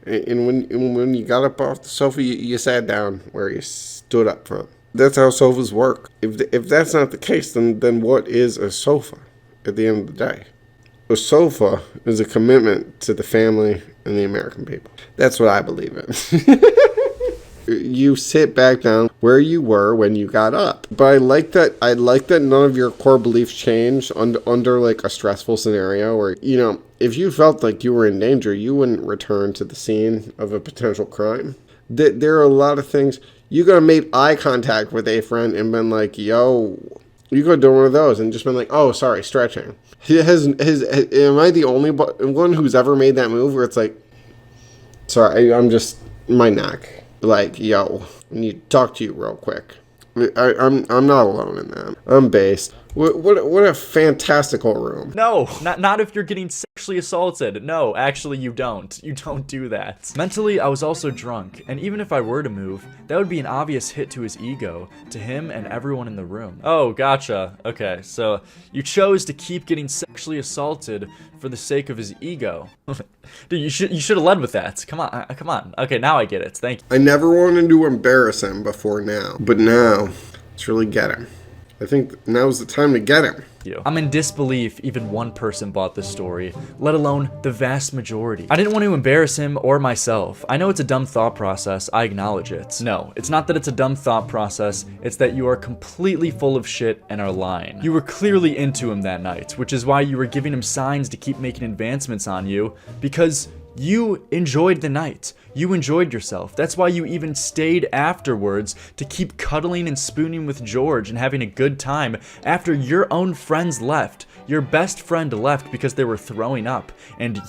and when you got up off the sofa, you sat down where you stood up from. That's how sofas work. If that's not the case, then what is a sofa at the end of the day? A sofa is a commitment to the family and the American people. That's what I believe in. You sit back down where you were when you got up. But I like that none of your core beliefs changed under like a stressful scenario where, you know, if you felt like you were in danger, you wouldn't return to the scene of a potential crime. There are a lot of things. You could have made eye contact with a friend and been like, yo, you could have done one of those and just been like, oh, sorry, stretching. Am I the only one who's ever made that move where it's like, sorry, I'm just, my neck. Like, yo, I need to talk to you real quick. I'm not alone in that. I'm based. What a fantastical room. No, not if you're getting sexually assaulted. No, actually you don't. You don't do that. Mentally, I was also drunk, and even if I were to move, that would be an obvious hit to his ego, to him and everyone in the room. Oh, gotcha. Okay, so you chose to keep getting sexually assaulted for the sake of his ego. Dude, you should have led with that. Come on. Okay, now I get it. Thank you. I never wanted to embarrass him before now, but now let's really get him. I think now's the time to get him. I'm in disbelief even one person bought this story, let alone the vast majority. I didn't want to embarrass him or myself. I know it's a dumb thought process, I acknowledge it. No, it's not that it's a dumb thought process, it's that you are completely full of shit and are lying. You were clearly into him that night, which is why you were giving him signs to keep making advancements on you, because you enjoyed the night. You enjoyed yourself. That's why you even stayed afterwards to keep cuddling and spooning with George and having a good time after your own friends left. Your best friend left because they were throwing up. And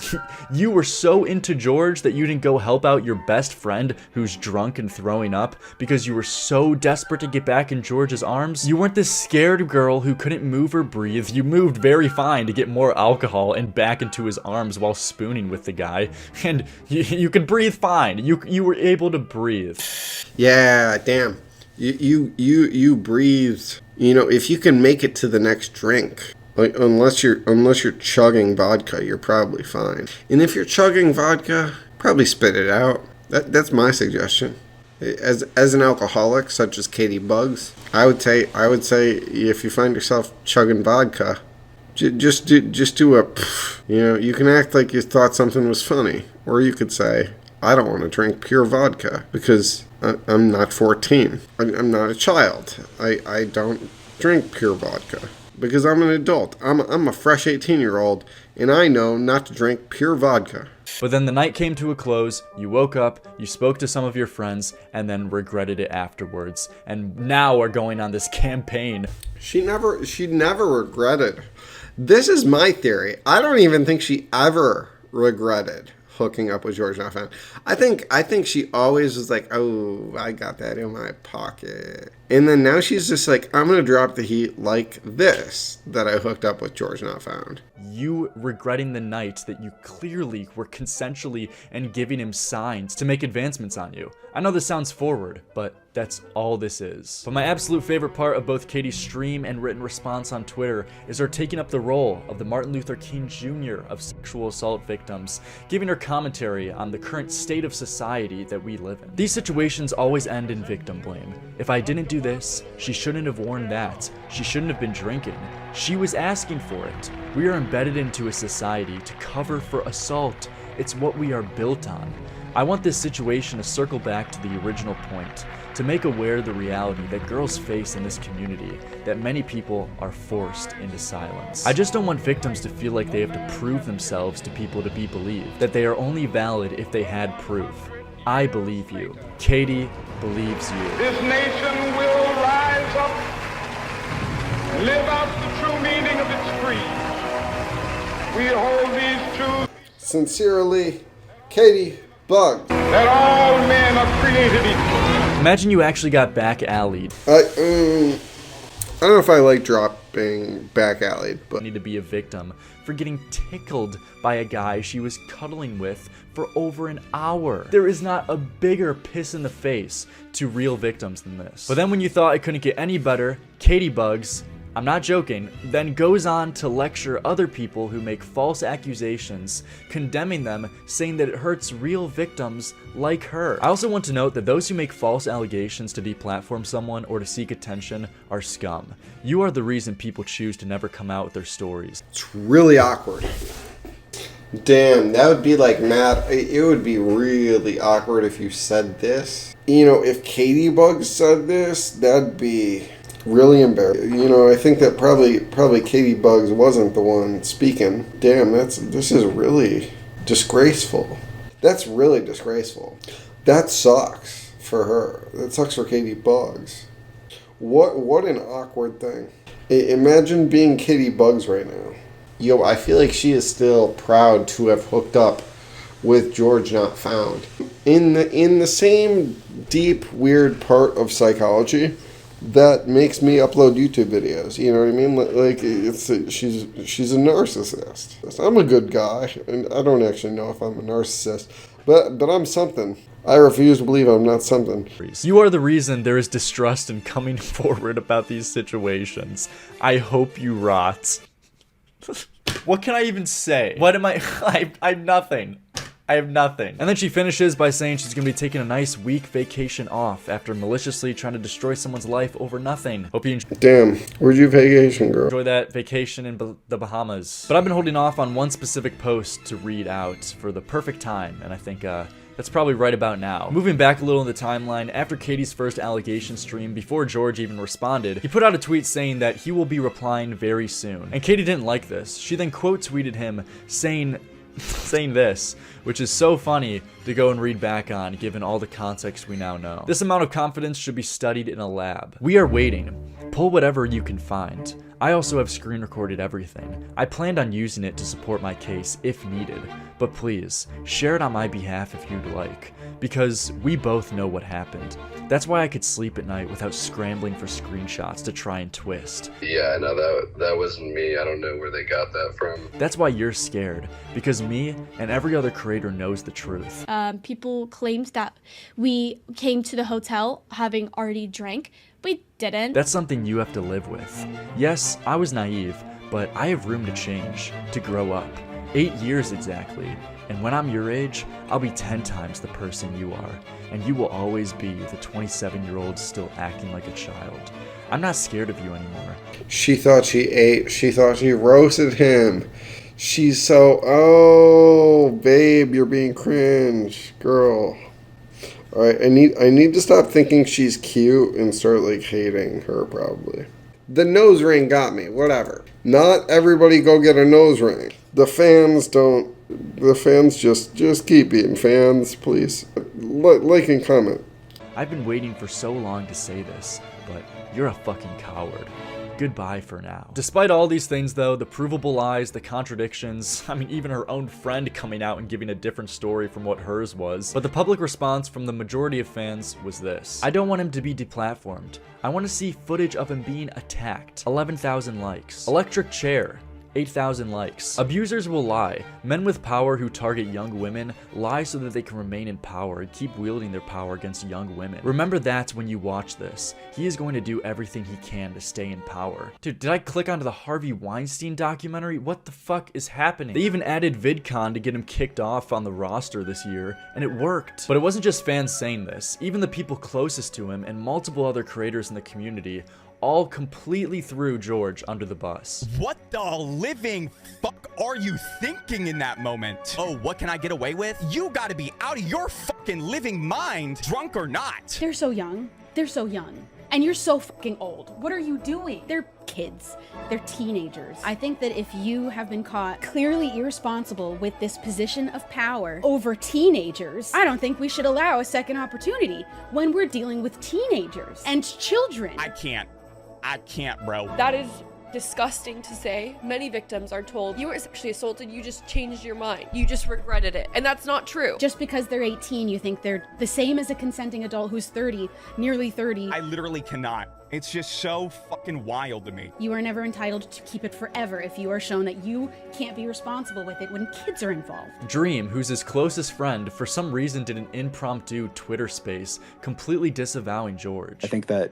you were so into George that you didn't go help out your best friend who's drunk and throwing up because you were so desperate to get back in George's arms. You weren't this scared girl who couldn't move or breathe. You moved very fine to get more alcohol and back into his arms while spooning with the guy. And you could breathe fine. You were able to breathe. Yeah, damn. You breathed. You know, if you can make it to the next drink, like unless you're chugging vodka, you're probably fine. And if you're chugging vodka, probably spit it out. That's my suggestion. As an alcoholic such as Caitibugz, I would say if you find yourself chugging vodka, just do a, you know, you can act like you thought something was funny, or you could say, I don't want to drink pure vodka because I'm not 14. I'm not a child. I don't drink pure vodka because I'm an adult. I'm a fresh 18-year-old, and I know not to drink pure vodka. But then the night came to a close, you woke up, you spoke to some of your friends, and then regretted it afterwards. And now are going on this campaign. She never regretted. This is my theory. I don't even think she ever regretted hooking up with GeorgeNotFound. I think she always was like, oh, I got that in my pocket. And then now she's just like, I'm going to drop the heat like this, that I hooked up with GeorgeNotFound. You regretting the night that you clearly were consensually and giving him signs to make advancements on you. I know this sounds forward, but that's all this is. But my absolute favorite part of both Katie's stream and written response on Twitter is her taking up the role of the Martin Luther King Jr. of sexual assault victims, giving her commentary on the current state of society that we live in. These situations always end in victim blame. If I didn't do this, she shouldn't have worn that. She shouldn't have been drinking. She was asking for it. We are embedded into a society to cover for assault. It's what we are built on. I want this situation to circle back to the original point, to make aware the reality that girls face in this community, that many people are forced into silence. I just don't want victims to feel like they have to prove themselves to people to be believed, that they are only valid if they had proof. I believe you. Katie believes you. This nation will rise up and live out the true meaning of its creed. We hold these truths. Sincerely, Caitibugz. That all men are created equal. Imagine you actually got back alleyed. I don't know if I like dropping back alleyed, but need to be a victim for getting tickled by a guy she was cuddling with for over an hour. There is not a bigger piss in the face to real victims than this. But then when you thought it couldn't get any better, Caitibugz, I'm not joking, then goes on to lecture other people who make false accusations, condemning them, saying that it hurts real victims like her. I also want to note that those who make false allegations to deplatform someone or to seek attention are scum. You are the reason people choose to never come out with their stories. It's really awkward. Damn, that would be like mad. It would be really awkward if you said this. You know, if Caitibugz said this, that'd be really embarrassing. You know, I think that probably Caitibugz wasn't the one speaking. Damn, this is really disgraceful. That's really disgraceful. That sucks for her. That sucks for Caitibugz. What an awkward thing. Imagine being Caitibugz right now. Yo, I feel like she is still proud to have hooked up with GeorgeNotFound. In the same deep, weird part of psychology, that makes me upload YouTube videos. You know what I mean? Like she's a narcissist. I'm a good guy, and I don't actually know if I'm a narcissist, but I'm something. I refuse to believe I'm not something. You are the reason there is distrust in coming forward about these situations. I hope you rot. What can I even say? What am I have nothing. I have nothing. And then she finishes by saying she's gonna be taking a nice week vacation off after maliciously trying to destroy someone's life over nothing. Hope you enjoy. Damn, where'd you vacation, girl? Enjoy that vacation in the Bahamas. But I've been holding off on one specific post to read out for the perfect time, and I think that's probably right about now. Moving back a little in the timeline, after Katie's first allegation stream, before George even responded, he put out a tweet saying that he will be replying very soon. And Katie didn't like this. She then quote tweeted him saying this, which is so funny to go and read back on given all the context we now know. This amount of confidence should be studied in a lab. We are waiting. Pull whatever you can find. I also have screen recorded everything. I planned on using it to support my case if needed, but please, share it on my behalf if you'd like, because we both know what happened. That's why I could sleep at night without scrambling for screenshots to try and twist. Yeah, no, that wasn't me. I don't know where they got that from. That's why you're scared, because me and every other creator knows the truth. People claimed that we came to the hotel having already drank. We didn't. That's something you have to live with. Yes, I was naive, but I have room to change, to grow up. 8 years exactly. And when I'm your age, I'll be 10 times the person you are. And you will always be the 27-year-old still acting like a child. I'm not scared of you anymore. She thought she roasted him. She's so, oh, babe, you're being cringe, girl. All right, I need to stop thinking she's cute and start like hating her probably. The nose ring got me, whatever. Not everybody go get a nose ring. The fans don't. The fans just keep being fans, please. Like and comment. I've been waiting for so long to say this, but you're a fucking coward. Goodbye for now. Despite all these things though, the provable lies, the contradictions, I mean even her own friend coming out and giving a different story from what hers was, but the public response from the majority of fans was this. I don't want him to be deplatformed. I want to see footage of him being attacked. 11,000 likes. Electric chair. 8,000 likes. Abusers will lie. Men with power who target young women lie so that they can remain in power and keep wielding their power against young women. Remember that when you watch this. He is going to do everything he can to stay in power. Dude, did I click onto the Harvey Weinstein documentary? What the fuck is happening? They even added VidCon to get him kicked off on the roster this year, and it worked. But it wasn't just fans saying this. Even the people closest to him and multiple other creators in the community all completely threw George under the bus. What the living fuck are you thinking in that moment? Oh, what can I get away with? You gotta be out of your fucking living mind, drunk or not. They're so young. They're so young. And you're so fucking old. What are you doing? They're kids. They're teenagers. I think that if you have been caught clearly irresponsible with this position of power over teenagers, I don't think we should allow a second opportunity when we're dealing with teenagers and children. I can't, bro. That is disgusting to say. Many victims are told, you were sexually assaulted, you just changed your mind. You just regretted it. And that's not true. Just because they're 18, you think they're the same as a consenting adult who's 30, nearly 30. I literally cannot. It's just so fucking wild to me. You are never entitled to keep it forever if you are shown that you can't be responsible with it when kids are involved. Dream, who's his closest friend, for some reason did an impromptu Twitter space completely disavowing George. I think that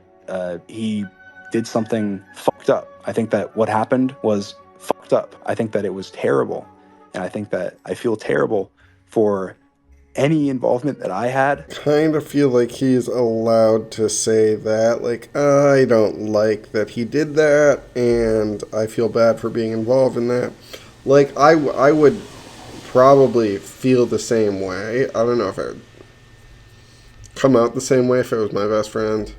he did something fucked up. I think that what happened was fucked up. I think that it was terrible. And I think that I feel terrible for any involvement that I had. Kind of feel like he's allowed to say that. Like, I don't like that he did that, and I feel bad for being involved in that. Like, I would probably feel the same way. I don't know if I would come out the same way if it was my best friend.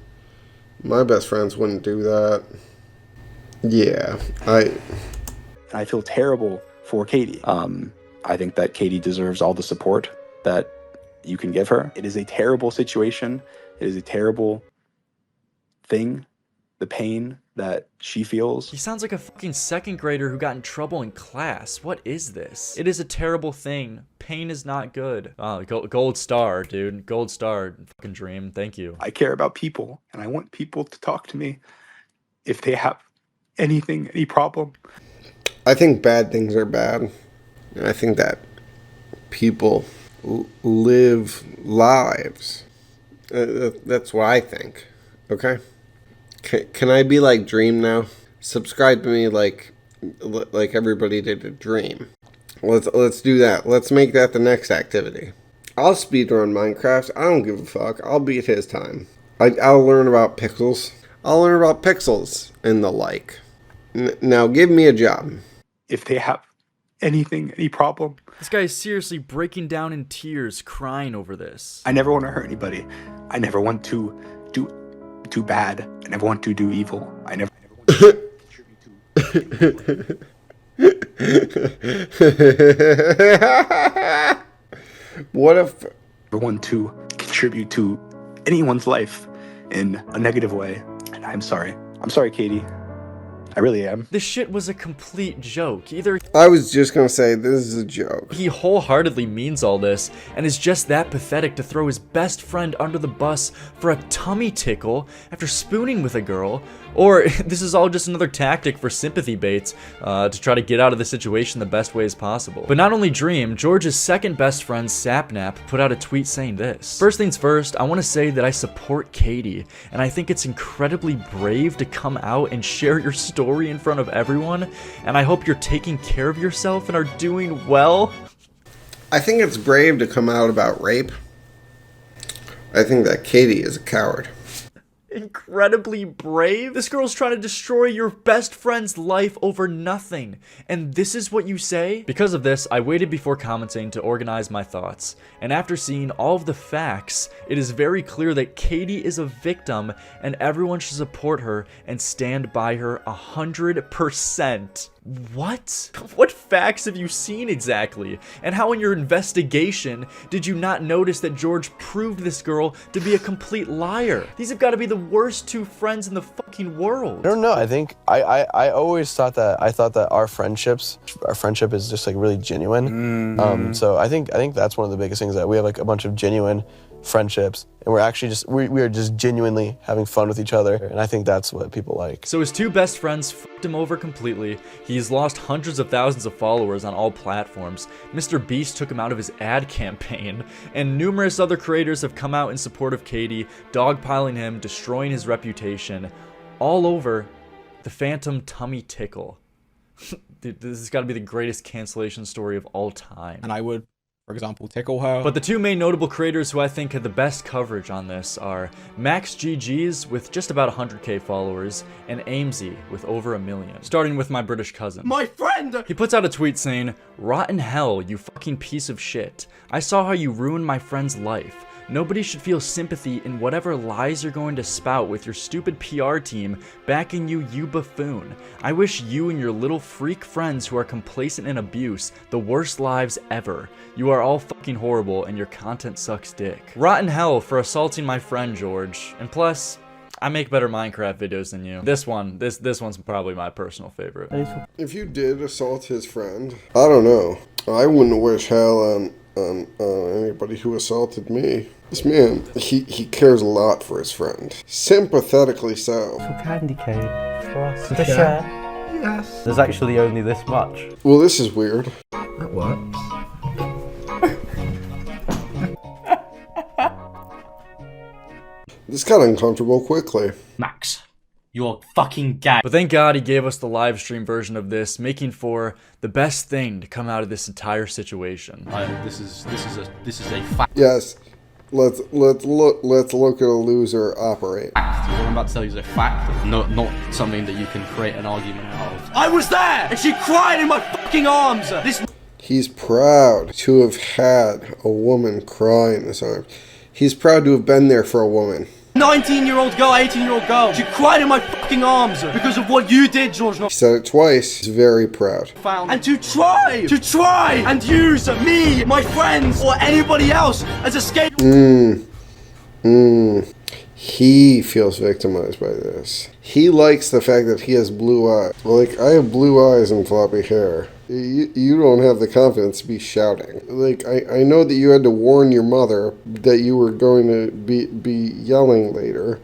My best friends wouldn't do that. Yeah, I feel terrible for Katie. I think that Katie deserves all the support that you can give her. It is a terrible situation. It is a terrible thing. The pain that she feels. He sounds like a fucking second grader who got in trouble in class. What is this? It is a terrible thing. Pain is not good. Gold star, dude. Gold star. Fucking dream. Thank you. I care about people, and I want people to talk to me if they have anything, any problem. I think bad things are bad. And I think that people live lives. That's what I think. Okay? Can I be like Dream now? Subscribe to me like everybody did to Dream. Let's do that. Let's make that the next activity. I'll speedrun Minecraft. I don't give a fuck. I'll beat his time. I'll learn about pixels. I'll learn about pixels and the like. Now give me a job. If they have anything, any problem. This guy is seriously breaking down in tears, crying over this. I never want to hurt anybody. I never want to do bad. I never want to do evil. I never want to contribute to What if I want to contribute to anyone's life in a negative way? And I'm sorry. I'm sorry, Katie. I really am. This shit was a complete joke. Either I was just gonna say this is a joke. He wholeheartedly means all this and is just that pathetic to throw his best friend under the bus for a tummy tickle after spooning with a girl, or this is all just another tactic for sympathy baits to try to get out of the situation the best way as possible. But not only Dream, George's second best friend Sapnap put out a tweet saying this. First things first, I want to say that I support Katie, and I think it's incredibly brave to come out and share your story in front of everyone, and I hope you're taking care of yourself and are doing well. I think it's brave to come out about rape. I think that Katie is a coward. Incredibly brave? This girl's trying to destroy your best friend's life over nothing, and this is what you say? Because of this, I waited before commenting to organize my thoughts, and after seeing all of the facts, it is very clear that Katie is a victim and everyone should support her and stand by her 100%. What? What facts have you seen exactly? And how in your investigation did you not notice that George proved this girl to be a complete liar? These have got to be the worst two friends in the fucking world. I don't know. I think I always thought that our friendship is just like really genuine. So I think that's one of the biggest things, that we have like a bunch of genuine friendships, and we're actually just we are just genuinely having fun with each other, and I think that's what people like. So his two best friends fucked him over completely. He's lost hundreds of thousands of followers on all platforms. Mr. Beast took him out of his ad campaign, and numerous other creators have come out in support of Katie, dogpiling him, destroying his reputation, all over the phantom tummy tickle. Dude, this has got to be the greatest cancellation story of all time. And I would, for example, tickle her. But the two main notable creators who I think had the best coverage on this are Max GG's with just about 100k followers and Amesy with over 1 million. Starting with my British cousin. My friend! He puts out a tweet saying, "Rotten hell, you fucking piece of shit. I saw how you ruined my friend's life. Nobody should feel sympathy in whatever lies you're going to spout with your stupid PR team backing you, you buffoon. I wish you and your little freak friends who are complacent in abuse the worst lives ever. You are all fucking horrible and your content sucks dick." Rotten hell for assaulting my friend George. And plus, I make better Minecraft videos than you. This one's probably my personal favorite. If you did assault his friend, I don't know. I wouldn't wish hell on anybody who assaulted me. This man, he cares a lot for his friend. Sympathetically so. For candy cane for us to share. Yes. There's actually only this much. Well, this is weird. That works. This got uncomfortable quickly. Max, you're fucking gay. But thank God he gave us the live stream version of this, making for the best thing to come out of this entire situation. This is a fact. Yes. Let's look at a loser operate. What I'm about to tell you is a fact, not something that you can create an argument out of. I was there, and she cried in my fucking arms. He's proud to have had a woman cry in his arms. He's proud to have been there for a woman. 19-year-old girl, 18-year-old girl. She cried in my fucking arms because of what you did, George. He said it twice. He's very proud. And to try and use me, my friends, or anybody else as a scapegoat. He feels victimized by this. He likes the fact that he has blue eyes. Like, I have blue eyes and floppy hair. You don't have the confidence to be shouting. Like, I know that you had to warn your mother that you were going to be yelling later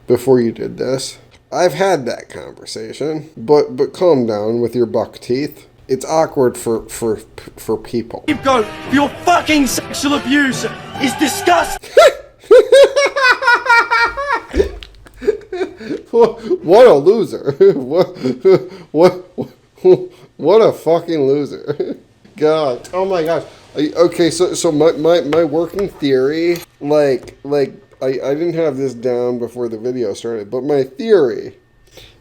before you did this. I've had that conversation, but calm down with your buck teeth. It's awkward for people. Keep going. Your fucking sexual abuse is disgusting. What a loser. What a fucking loser. God. Oh my gosh. Okay, so my working theory, like I didn't have this down before the video started, but my theory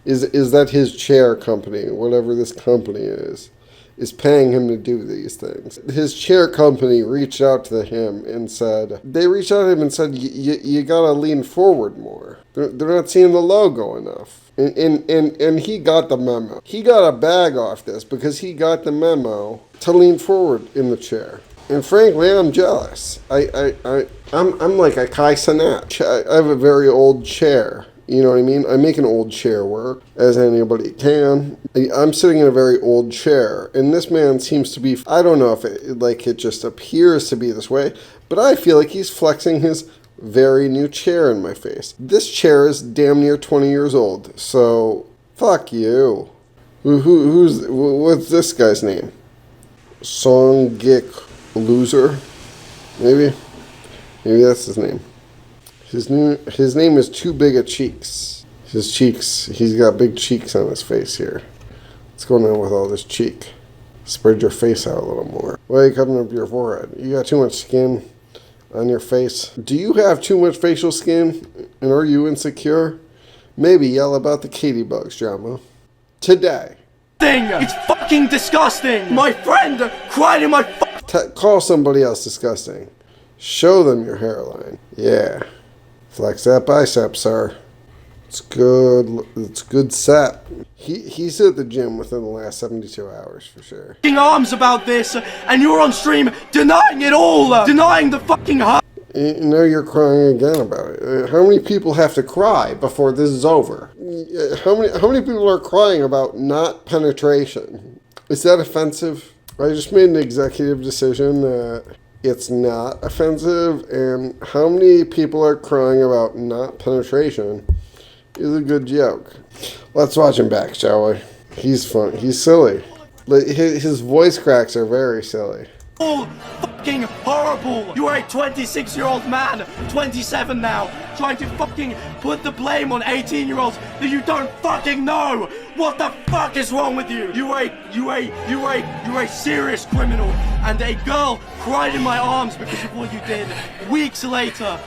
is that his chair company, whatever this company is paying him to do these things. His chair company reached out to him and said, you gotta lean forward more. They're not seeing the logo enough. And he got the memo. He got a bag off this because he got the memo to lean forward in the chair. And frankly, I'm jealous. I'm like a Kai Cenat. I have a very old chair. You know what I mean? I make an old chair work, as anybody can. I'm sitting in a very old chair, and this man seems to be, I don't know if it just appears to be this way, but I feel like he's flexing his very new chair in my face. This chair is damn near 20 years old, so fuck you. What's this guy's name? Songgik Loser? Maybe that's his name. His name is Too Big a Cheeks. His cheeks, he's got big cheeks on his face here. What's going on with all this cheek? Spread your face out a little more. Why are you covering up your forehead? You got too much skin on your face. Do you have too much facial skin? And are you insecure? Maybe yell about the Caitibugz drama. Today. It's fucking disgusting. My friend cried in my Call somebody else disgusting. Show them your hairline. Yeah. Flex that bicep, sir. It's good. It's good set. He's at the gym within the last 72 hours for sure. Arms about this, and you're on stream denying it all, denying the fucking heart. Now you're crying again about it. How many people have to cry before this is over? How many people are crying about not penetration? Is that offensive? I just made an executive decision that it's not offensive, and how many people are crying about not penetration is a good joke. Let's watch him back, shall we? He's fun. He's silly. His voice cracks are very silly. All fucking horrible. You are a 26-year-old man, 27 now, trying to fucking put the blame on 18-year-olds that you don't fucking know. What the fuck is wrong with you? You are a serious criminal, and a girl cried in my arms because of what you did. Weeks later,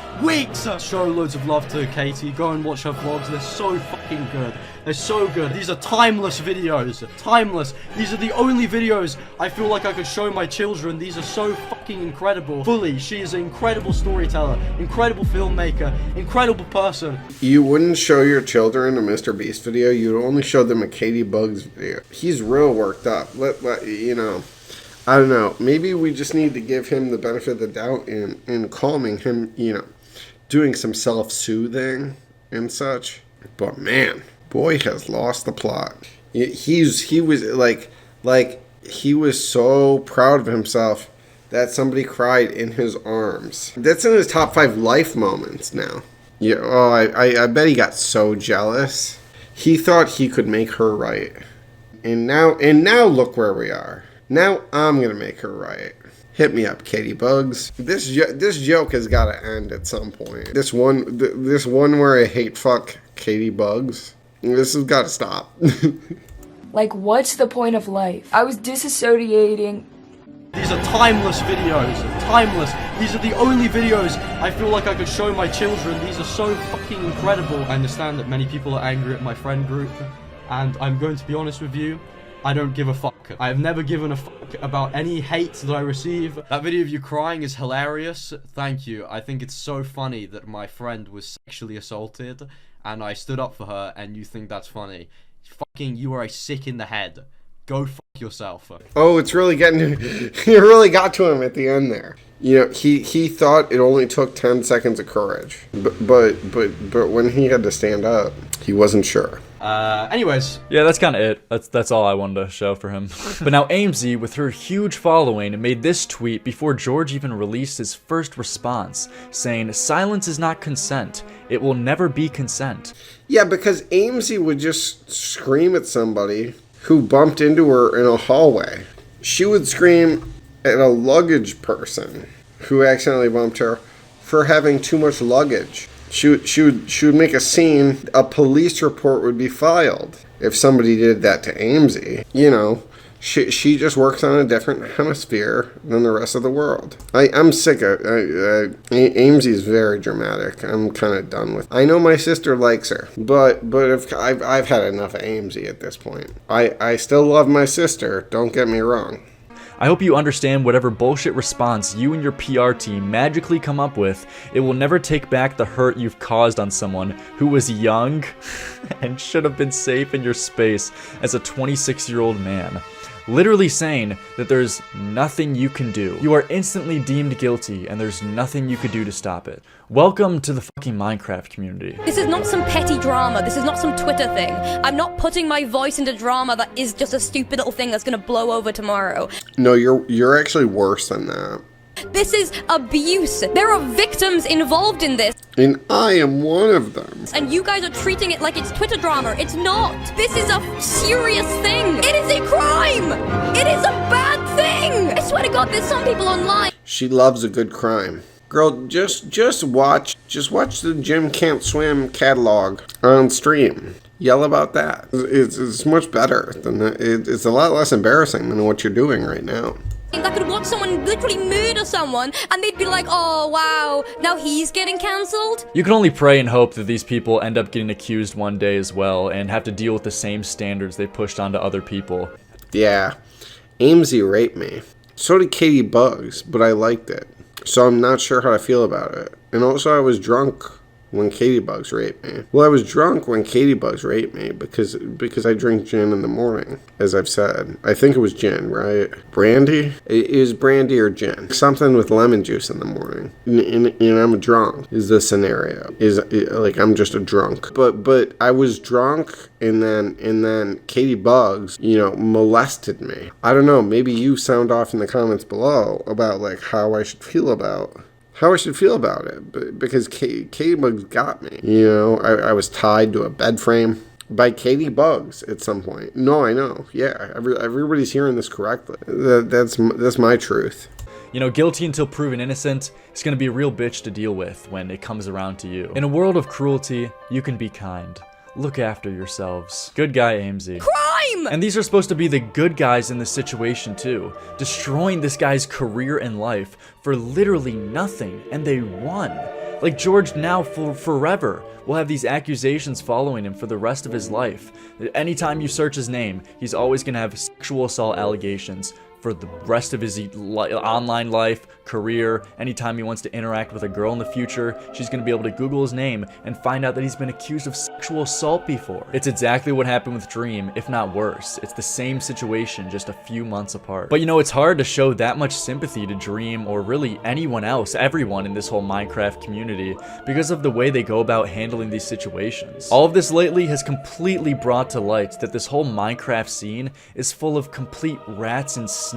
Show loads of love to Katie. Go and watch her vlogs. They're so fucking good. They're so good. These are timeless videos. Timeless. These are the only videos I feel like I could show my children. These are so fucking incredible. Fully, she is an incredible storyteller, incredible filmmaker, incredible person. You wouldn't show your children a Mr. Beast video. You'd only show them a Caitibugz video. He's real worked up. I don't know. Maybe we just need to give him the benefit of the doubt in calming him, doing some self-soothing and such. But man, boy has lost the plot. He was so proud of himself that somebody cried in his arms. That's in his top 5 life moments now. Yeah. Oh, I bet he got so jealous. He thought he could make her right. And now look where we are. Now I'm gonna make her right. Hit me up, Caitibugz. This joke has got to end at some point. This one where I hate fuck Caitibugz. This has got to stop. Like, what's the point of life? I was disassociating. These are timeless videos. Timeless. These are the only videos I feel like I could show my children. These are so fucking incredible. I understand that many people are angry at my friend group, and I'm going to be honest with you. I don't give a fuck. I've never given a fuck about any hate that I receive. That video of you crying is hilarious. Thank you. I think it's so funny that my friend was sexually assaulted and I stood up for her and you think that's funny. Fucking, you are a sick in the head. Go fuck yourself. Oh, it's really getting it really got to him at the end there. You know, he thought it only took 10 seconds of courage, but when he had to stand up, he wasn't sure. Anyways. Yeah, that's kind of it. That's all I wanted to show for him. But now Amesy, with her huge following, made this tweet before George even released his first response, saying, "Silence is not consent. It will never be consent." Yeah, because Amesy would just scream at somebody who bumped into her in a hallway. She would scream at a luggage person who accidentally bumped her for having too much luggage. She would make a scene. A police report would be filed if somebody did that to Amesy. You know, she just works on a different hemisphere than the rest of the world. I'm sick of Amesy's very dramatic. I'm kind of done with. I know my sister likes her, but if I've had enough of Amesy at this point. I still love my sister. Don't get me wrong. I hope you understand whatever bullshit response you and your PR team magically come up with, it will never take back the hurt you've caused on someone who was young and should have been safe in your space as a 26-year-old man. Literally saying that there's nothing you can do. You are instantly deemed guilty and there's nothing you could do to stop it. Welcome to the fucking Minecraft community. This is not some petty drama. This is not some Twitter thing. I'm not putting my voice into drama that is just a stupid little thing that's gonna blow over tomorrow. No, you're actually worse than that. This is abuse. There are victims involved in this. And I am one of them. And you guys are treating it like it's Twitter drama. It's not. This is a serious thing. It is a crime. It is a bad thing. I swear to God, there's some people online. She loves a good crime. Girl, just watch the Jim Can't Swim catalog on stream. Yell about that. It's much better than that. It's a lot less embarrassing than what you're doing right now. I could watch someone literally murder someone and they'd be like, oh wow, now he's getting cancelled? You can only pray and hope that these people end up getting accused one day as well and have to deal with the same standards they pushed onto other people. Yeah, Amesy raped me. So did Caitibugz, but I liked it. So I'm not sure how I feel about it. And also I was drunk when Caitibugz raped me. Well, I was drunk when Caitibugz raped me because I drink gin in the morning, as I've said. I think it was gin, right? Brandy? It is brandy or gin. Something with lemon juice in the morning. And I'm drunk is the scenario. Like I'm just a drunk. But I was drunk and then Caitibugz, molested me. I don't know, maybe you sound off in the comments below about like how I should feel about it, because Caitibugz got me. I was tied to a bed frame by Caitibugz at some point. No, I know. Yeah, everybody's hearing this correctly. That's my truth. Guilty until proven innocent is going to be a real bitch to deal with when it comes around to you. In a world of cruelty, you can be kind. Look after yourselves. Good guy, Amesy. Crime! And these are supposed to be the good guys in this situation too. Destroying this guy's career and life for literally nothing, and they won. Like George now forever will have these accusations following him for the rest of his life. Anytime you search his name, he's always gonna have sexual assault allegations for the rest of his online life, career. Anytime he wants to interact with a girl in the future, she's going to be able to Google his name and find out that he's been accused of sexual assault before. It's exactly what happened with Dream, if not worse. It's the same situation, just a few months apart. But it's hard to show that much sympathy to Dream or really anyone else, everyone in this whole Minecraft community, because of the way they go about handling these situations. All of this lately has completely brought to light that this whole Minecraft scene is full of complete rats and snakes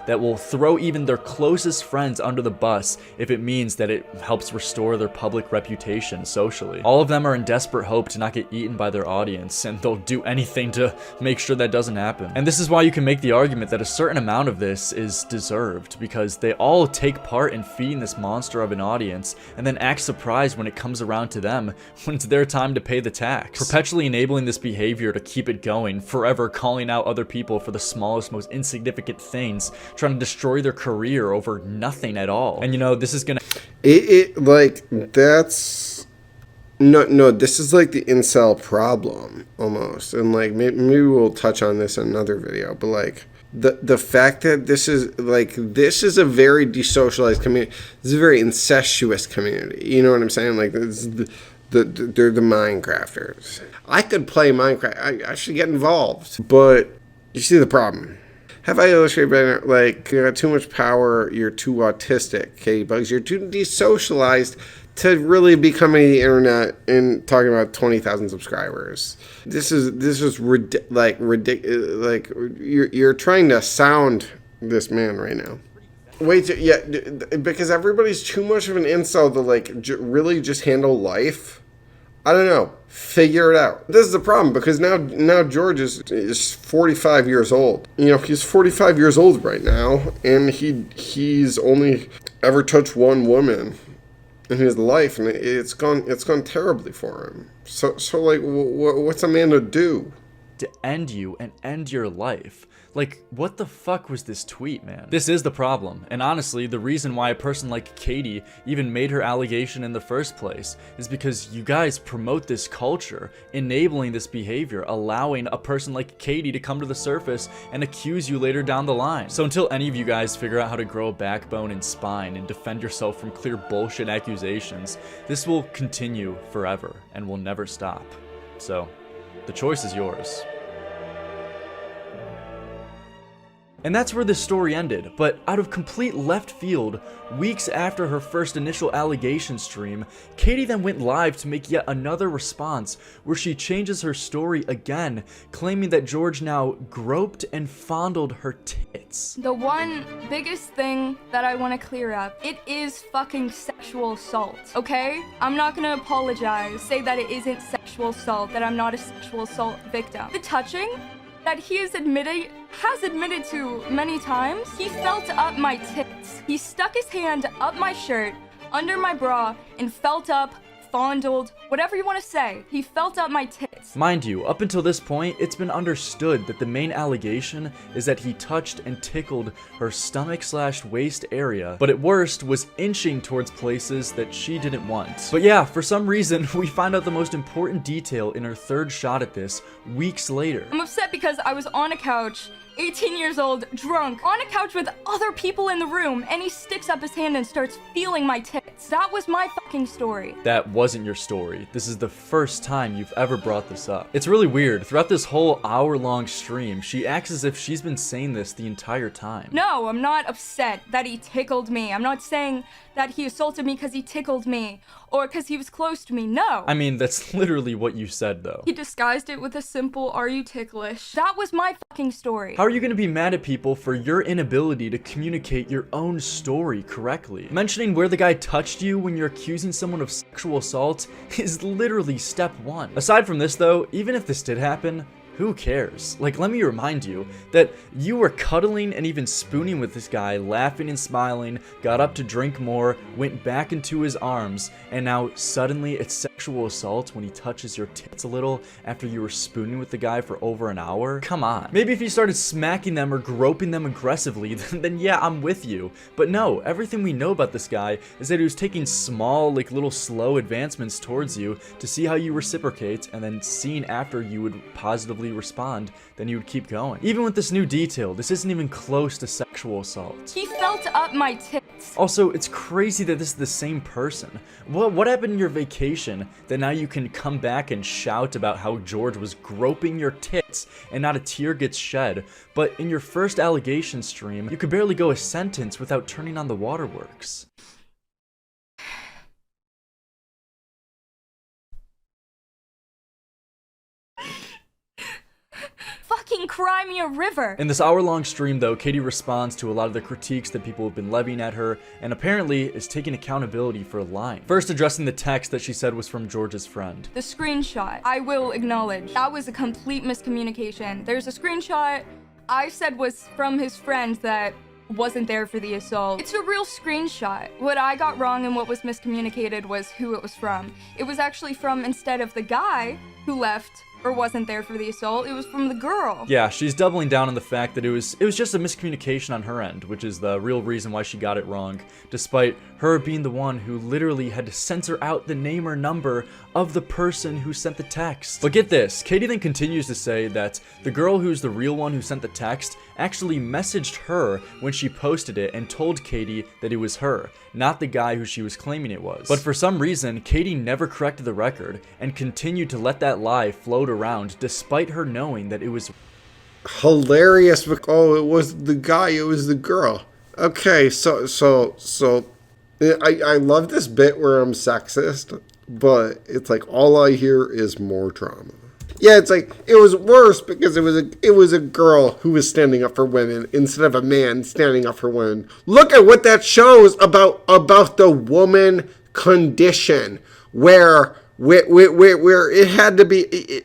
that will throw even their closest friends under the bus if it means that it helps restore their public reputation socially. All of them are in desperate hope to not get eaten by their audience, and they'll do anything to make sure that doesn't happen. And this is why you can make the argument that a certain amount of this is deserved, because they all take part in feeding this monster of an audience and then act surprised when it comes around to them when it's their time to pay the tax. Perpetually enabling this behavior to keep it going, forever calling out other people for the smallest, most insignificant things, trying to destroy their career over nothing at all. And this is gonna that's no this is like the incel problem almost, and like maybe we'll touch on this in another video, but like the fact that this is a very desocialized community. This is a very incestuous community, you know what I'm saying? Like this is they're the Minecrafters. I could play Minecraft. I should get involved, but You see the problem. Have I illustrated better? Like, you got too much power, you're too autistic, Caitibugz. You're too desocialized to really be coming to the internet and talking about 20,000 subscribers. This is ridiculous. Like, you're trying to sound this man right now. Wait, yeah, because everybody's too much of an incel to, like, really just handle life. I don't know. Figure it out. This is the problem, because now George is 45 years old. You know, he's 45 years old right now, and he's only ever touched one woman in his life, and it's gone terribly for him. So like, what's a man to do? To end you and end your life. Like, what the fuck was this tweet, man? This is the problem, and honestly, the reason why a person like Katie even made her allegation in the first place is because you guys promote this culture, enabling this behavior, allowing a person like Katie to come to the surface and accuse you later down the line. So until any of you guys figure out how to grow a backbone and spine and defend yourself from clear bullshit accusations, this will continue forever and will never stop. So, the choice is yours. And that's where this story ended, but out of complete left field, weeks after her first initial allegation stream, Katie then went live to make yet another response where she changes her story again, claiming that George now groped and fondled her tits. The one biggest thing that I want to clear up, it is fucking sexual assault, okay? I'm not gonna apologize, say that it isn't sexual assault, that I'm not a sexual assault victim. The touching that he has admitted to many times, he felt up my tits. He stuck his hand up my shirt, under my bra, and felt up, fondled, whatever you want to say. He felt up my tits. Mind you, up until this point, it's been understood that the main allegation is that he touched and tickled her stomach/waist area, but at worst was inching towards places that she didn't want. But yeah, for some reason, we find out the most important detail in her third shot at this weeks later. I'm upset because I was on a couch, 18 years old, drunk, on a couch with other people in the room, and he sticks up his hand and starts feeling my tits. That was my fucking story. That wasn't your story. This is the first time you've ever brought this up. It's really weird. Throughout this whole hour-long stream, she acts as if she's been saying this the entire time. No, I'm not upset that he tickled me. I'm not saying that he assaulted me because he tickled me or because he was close to me. No. I mean, that's literally what you said, though. He disguised it with a simple, "Are you ticklish?" That was my fucking story. How are you going to be mad at people for your inability to communicate your own story correctly? Mentioning where the guy touched you when you're accusing someone of sexual assault is literally step one. Aside from this, though, even if this did happen, who cares? Like, let me remind you that you were cuddling and even spooning with this guy, laughing and smiling, got up to drink more, went back into his arms, and now suddenly it's sexual assault when he touches your tits a little after you were spooning with the guy for over an hour? Come on. Maybe if you started smacking them or groping them aggressively, then yeah, I'm with you. But no, everything we know about this guy is that he was taking small, like little slow advancements towards you to see how you reciprocate, and then seeing after you would positively respond, then you would keep going. Even with this new detail, this isn't even close to sexual assault. He felt up my tits. Also, it's crazy that this is the same person. What happened in your vacation that now you can come back and shout about how George was groping your tits and not a tear gets shed, but in your first allegation stream, you could barely go a sentence without turning on the waterworks. Fucking cry me a river. In this hour-long stream, though, Katie responds to a lot of the critiques that people have been levying at her, and apparently is taking accountability for lying. First, addressing the text that she said was from George's friend. The screenshot, I will acknowledge, that was a complete miscommunication. There's a screenshot I said was from his friend that wasn't there for the assault. It's a real screenshot. What I got wrong and what was miscommunicated was who it was from. It was actually from, instead of the guy who left or wasn't there for the assault, it was from the girl. Yeah, she's doubling down on the fact that it was just a miscommunication on her end, which is the real reason why she got it wrong, despite her being the one who literally had to censor out the name or number of the person who sent the text. But get this, Katie then continues to say that the girl who's the real one who sent the text actually messaged her when she posted it and told Katie that it was her, not the guy who she was claiming it was. But for some reason, Katie never corrected the record and continued to let that lie float around despite her knowing that it was hilarious. Oh, it was the guy, it was the girl. Okay, so I love this bit where I'm sexist, but it's like all I hear is more drama. Yeah, it's like it was worse because it was a girl who was standing up for women instead of a man standing up for women. Look at what that shows about the woman condition, where it had to be,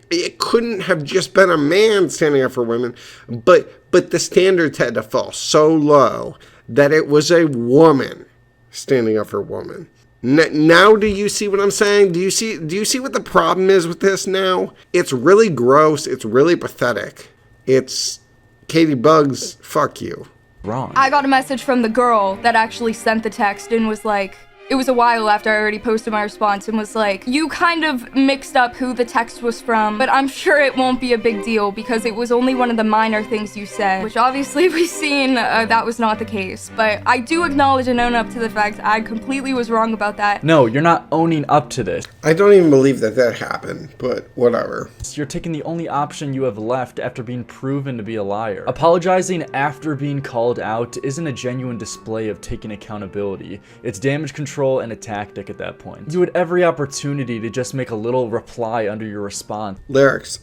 it couldn't have just been a man standing up for women, but the standards had to fall so low that it was a woman standing up for women. Now, do you see what I'm saying? Do you see what the problem is with this now? It's really gross. It's really pathetic. It's Caitibugz, fuck you. Wrong. I got a message from the girl that actually sent the text and was like, it was a while after I already posted my response, and was like, you kind of mixed up who the text was from, but I'm sure it won't be a big deal because it was only one of the minor things you said, which obviously we've seen that was not the case. But I do acknowledge and own up to the fact I completely was wrong about that. No, you're not owning up to this. I don't even believe that happened, but whatever. You're taking the only option you have left after being proven to be a liar. Apologizing after being called out isn't a genuine display of taking accountability. It's damage control and a tactic at that point. You had every opportunity to just make a little reply under your response. Lerix.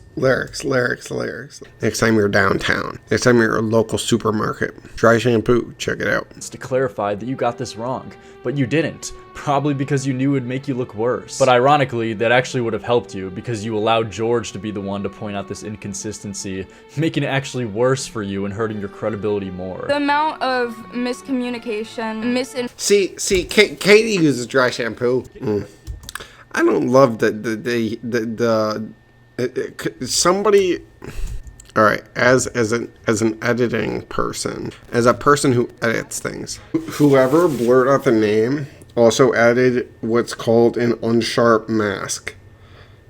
Next time you're downtown, next time you're at a local supermarket, dry shampoo, check it out. It's to clarify that you got this wrong, but you didn't. Probably because you knew it would make you look worse. But ironically, that actually would have helped you because you allowed George to be the one to point out this inconsistency, making it actually worse for you and hurting your credibility more. The amount of miscommunication, See, Katie uses dry shampoo. I don't love somebody. All right, as an editing person, as a person who edits things, whoever blurred out the name also added what's called an unsharp mask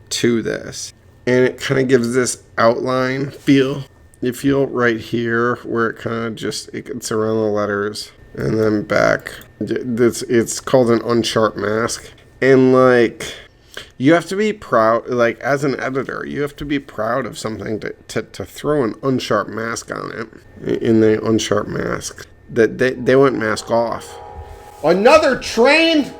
to this, and it kind of gives this outline feel. You feel right here where it kind of just it gets around the letters and then back. It's called an unsharp mask, and like. You have to be proud, like as an editor, you have to be proud of something to throw an unsharp mask on it. In the unsharp mask, that they went mask off. Another train.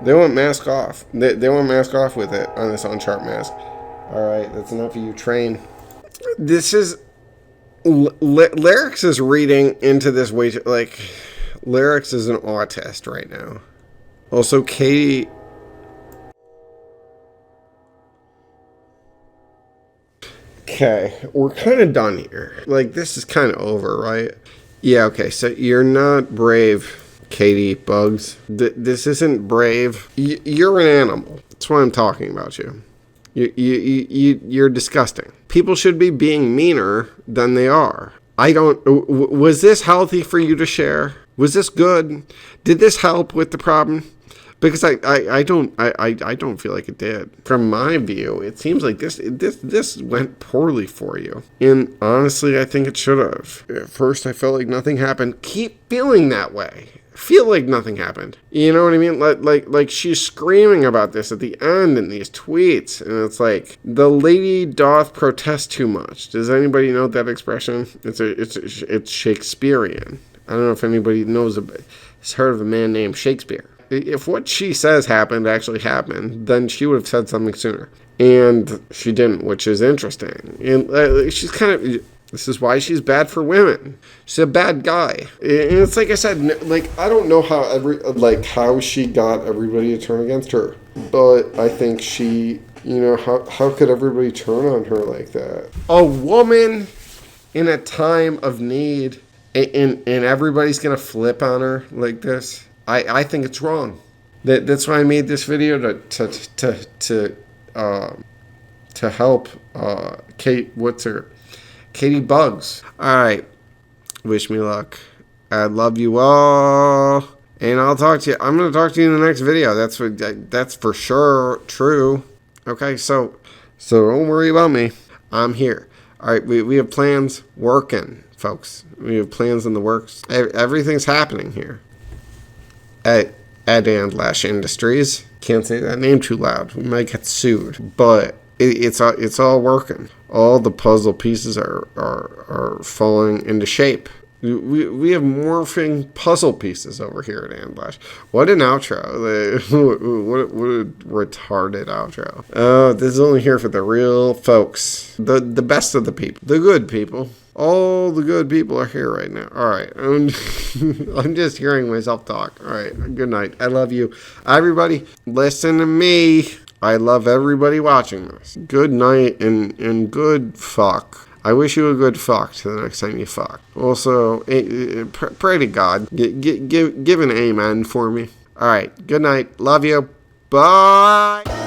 They went mask off. They went mask off with it on this unsharp mask. All right, that's enough of you, train. This is Lerix is reading into this way too, like Lerix is an autist right now. Also, Katie. Okay, we're kind of done here. Like, this is kind of over, right? Yeah, okay, so you're not brave, Caitibugz. This isn't brave. You're an animal. That's why I'm talking about you. You're disgusting. People should be being meaner than they are. Was this healthy for you to share? Was this good? Did this help with the problem? Because I don't feel like it did. From my view, it seems like this went poorly for you. And honestly, I think it should have. At first, I felt like nothing happened. Keep feeling that way. Feel like nothing happened. You know what I mean? Like she's screaming about this at the end in these tweets, and it's like the lady doth protest too much. Does anybody know that expression? It's Shakespearean. I don't know if anybody knows has heard of a man named Shakespeare. If what she says actually happened, then she would have said something sooner. And she didn't, which is interesting. And she's kind of... This is why she's bad for women. She's a bad guy. And it's like I said, like, I don't know how she got everybody to turn against her. But I think she... You know, how could everybody turn on her like that? A woman in a time of need, and everybody's going to flip on her like this? I think it's wrong. That's why I made this video to help Caitibugz. All right, wish me luck. I love you all, and I'll talk to you. I'm gonna talk to you in the next video. That's for sure true. Okay, so don't worry about me. I'm here. All right, we have plans working, folks. We have plans in the works. Everything's happening here. Ed and Lesh Industries. Can't say that name too loud. We might get sued, but it's all working. All the puzzle pieces are falling into shape. We have morphing puzzle pieces over here at Ambush. What an outro. What a retarded outro. Oh, this is only here for the real folks. The best of the people. The good people. All the good people are here right now. All right. I'm just hearing myself talk. All right. Good night. I love you. Everybody, listen to me. I love everybody watching this. Good night and good fuck. I wish you a good fuck to the next time you fuck. Also, pray to God. Give an amen for me. All right. Good night. Love you. Bye.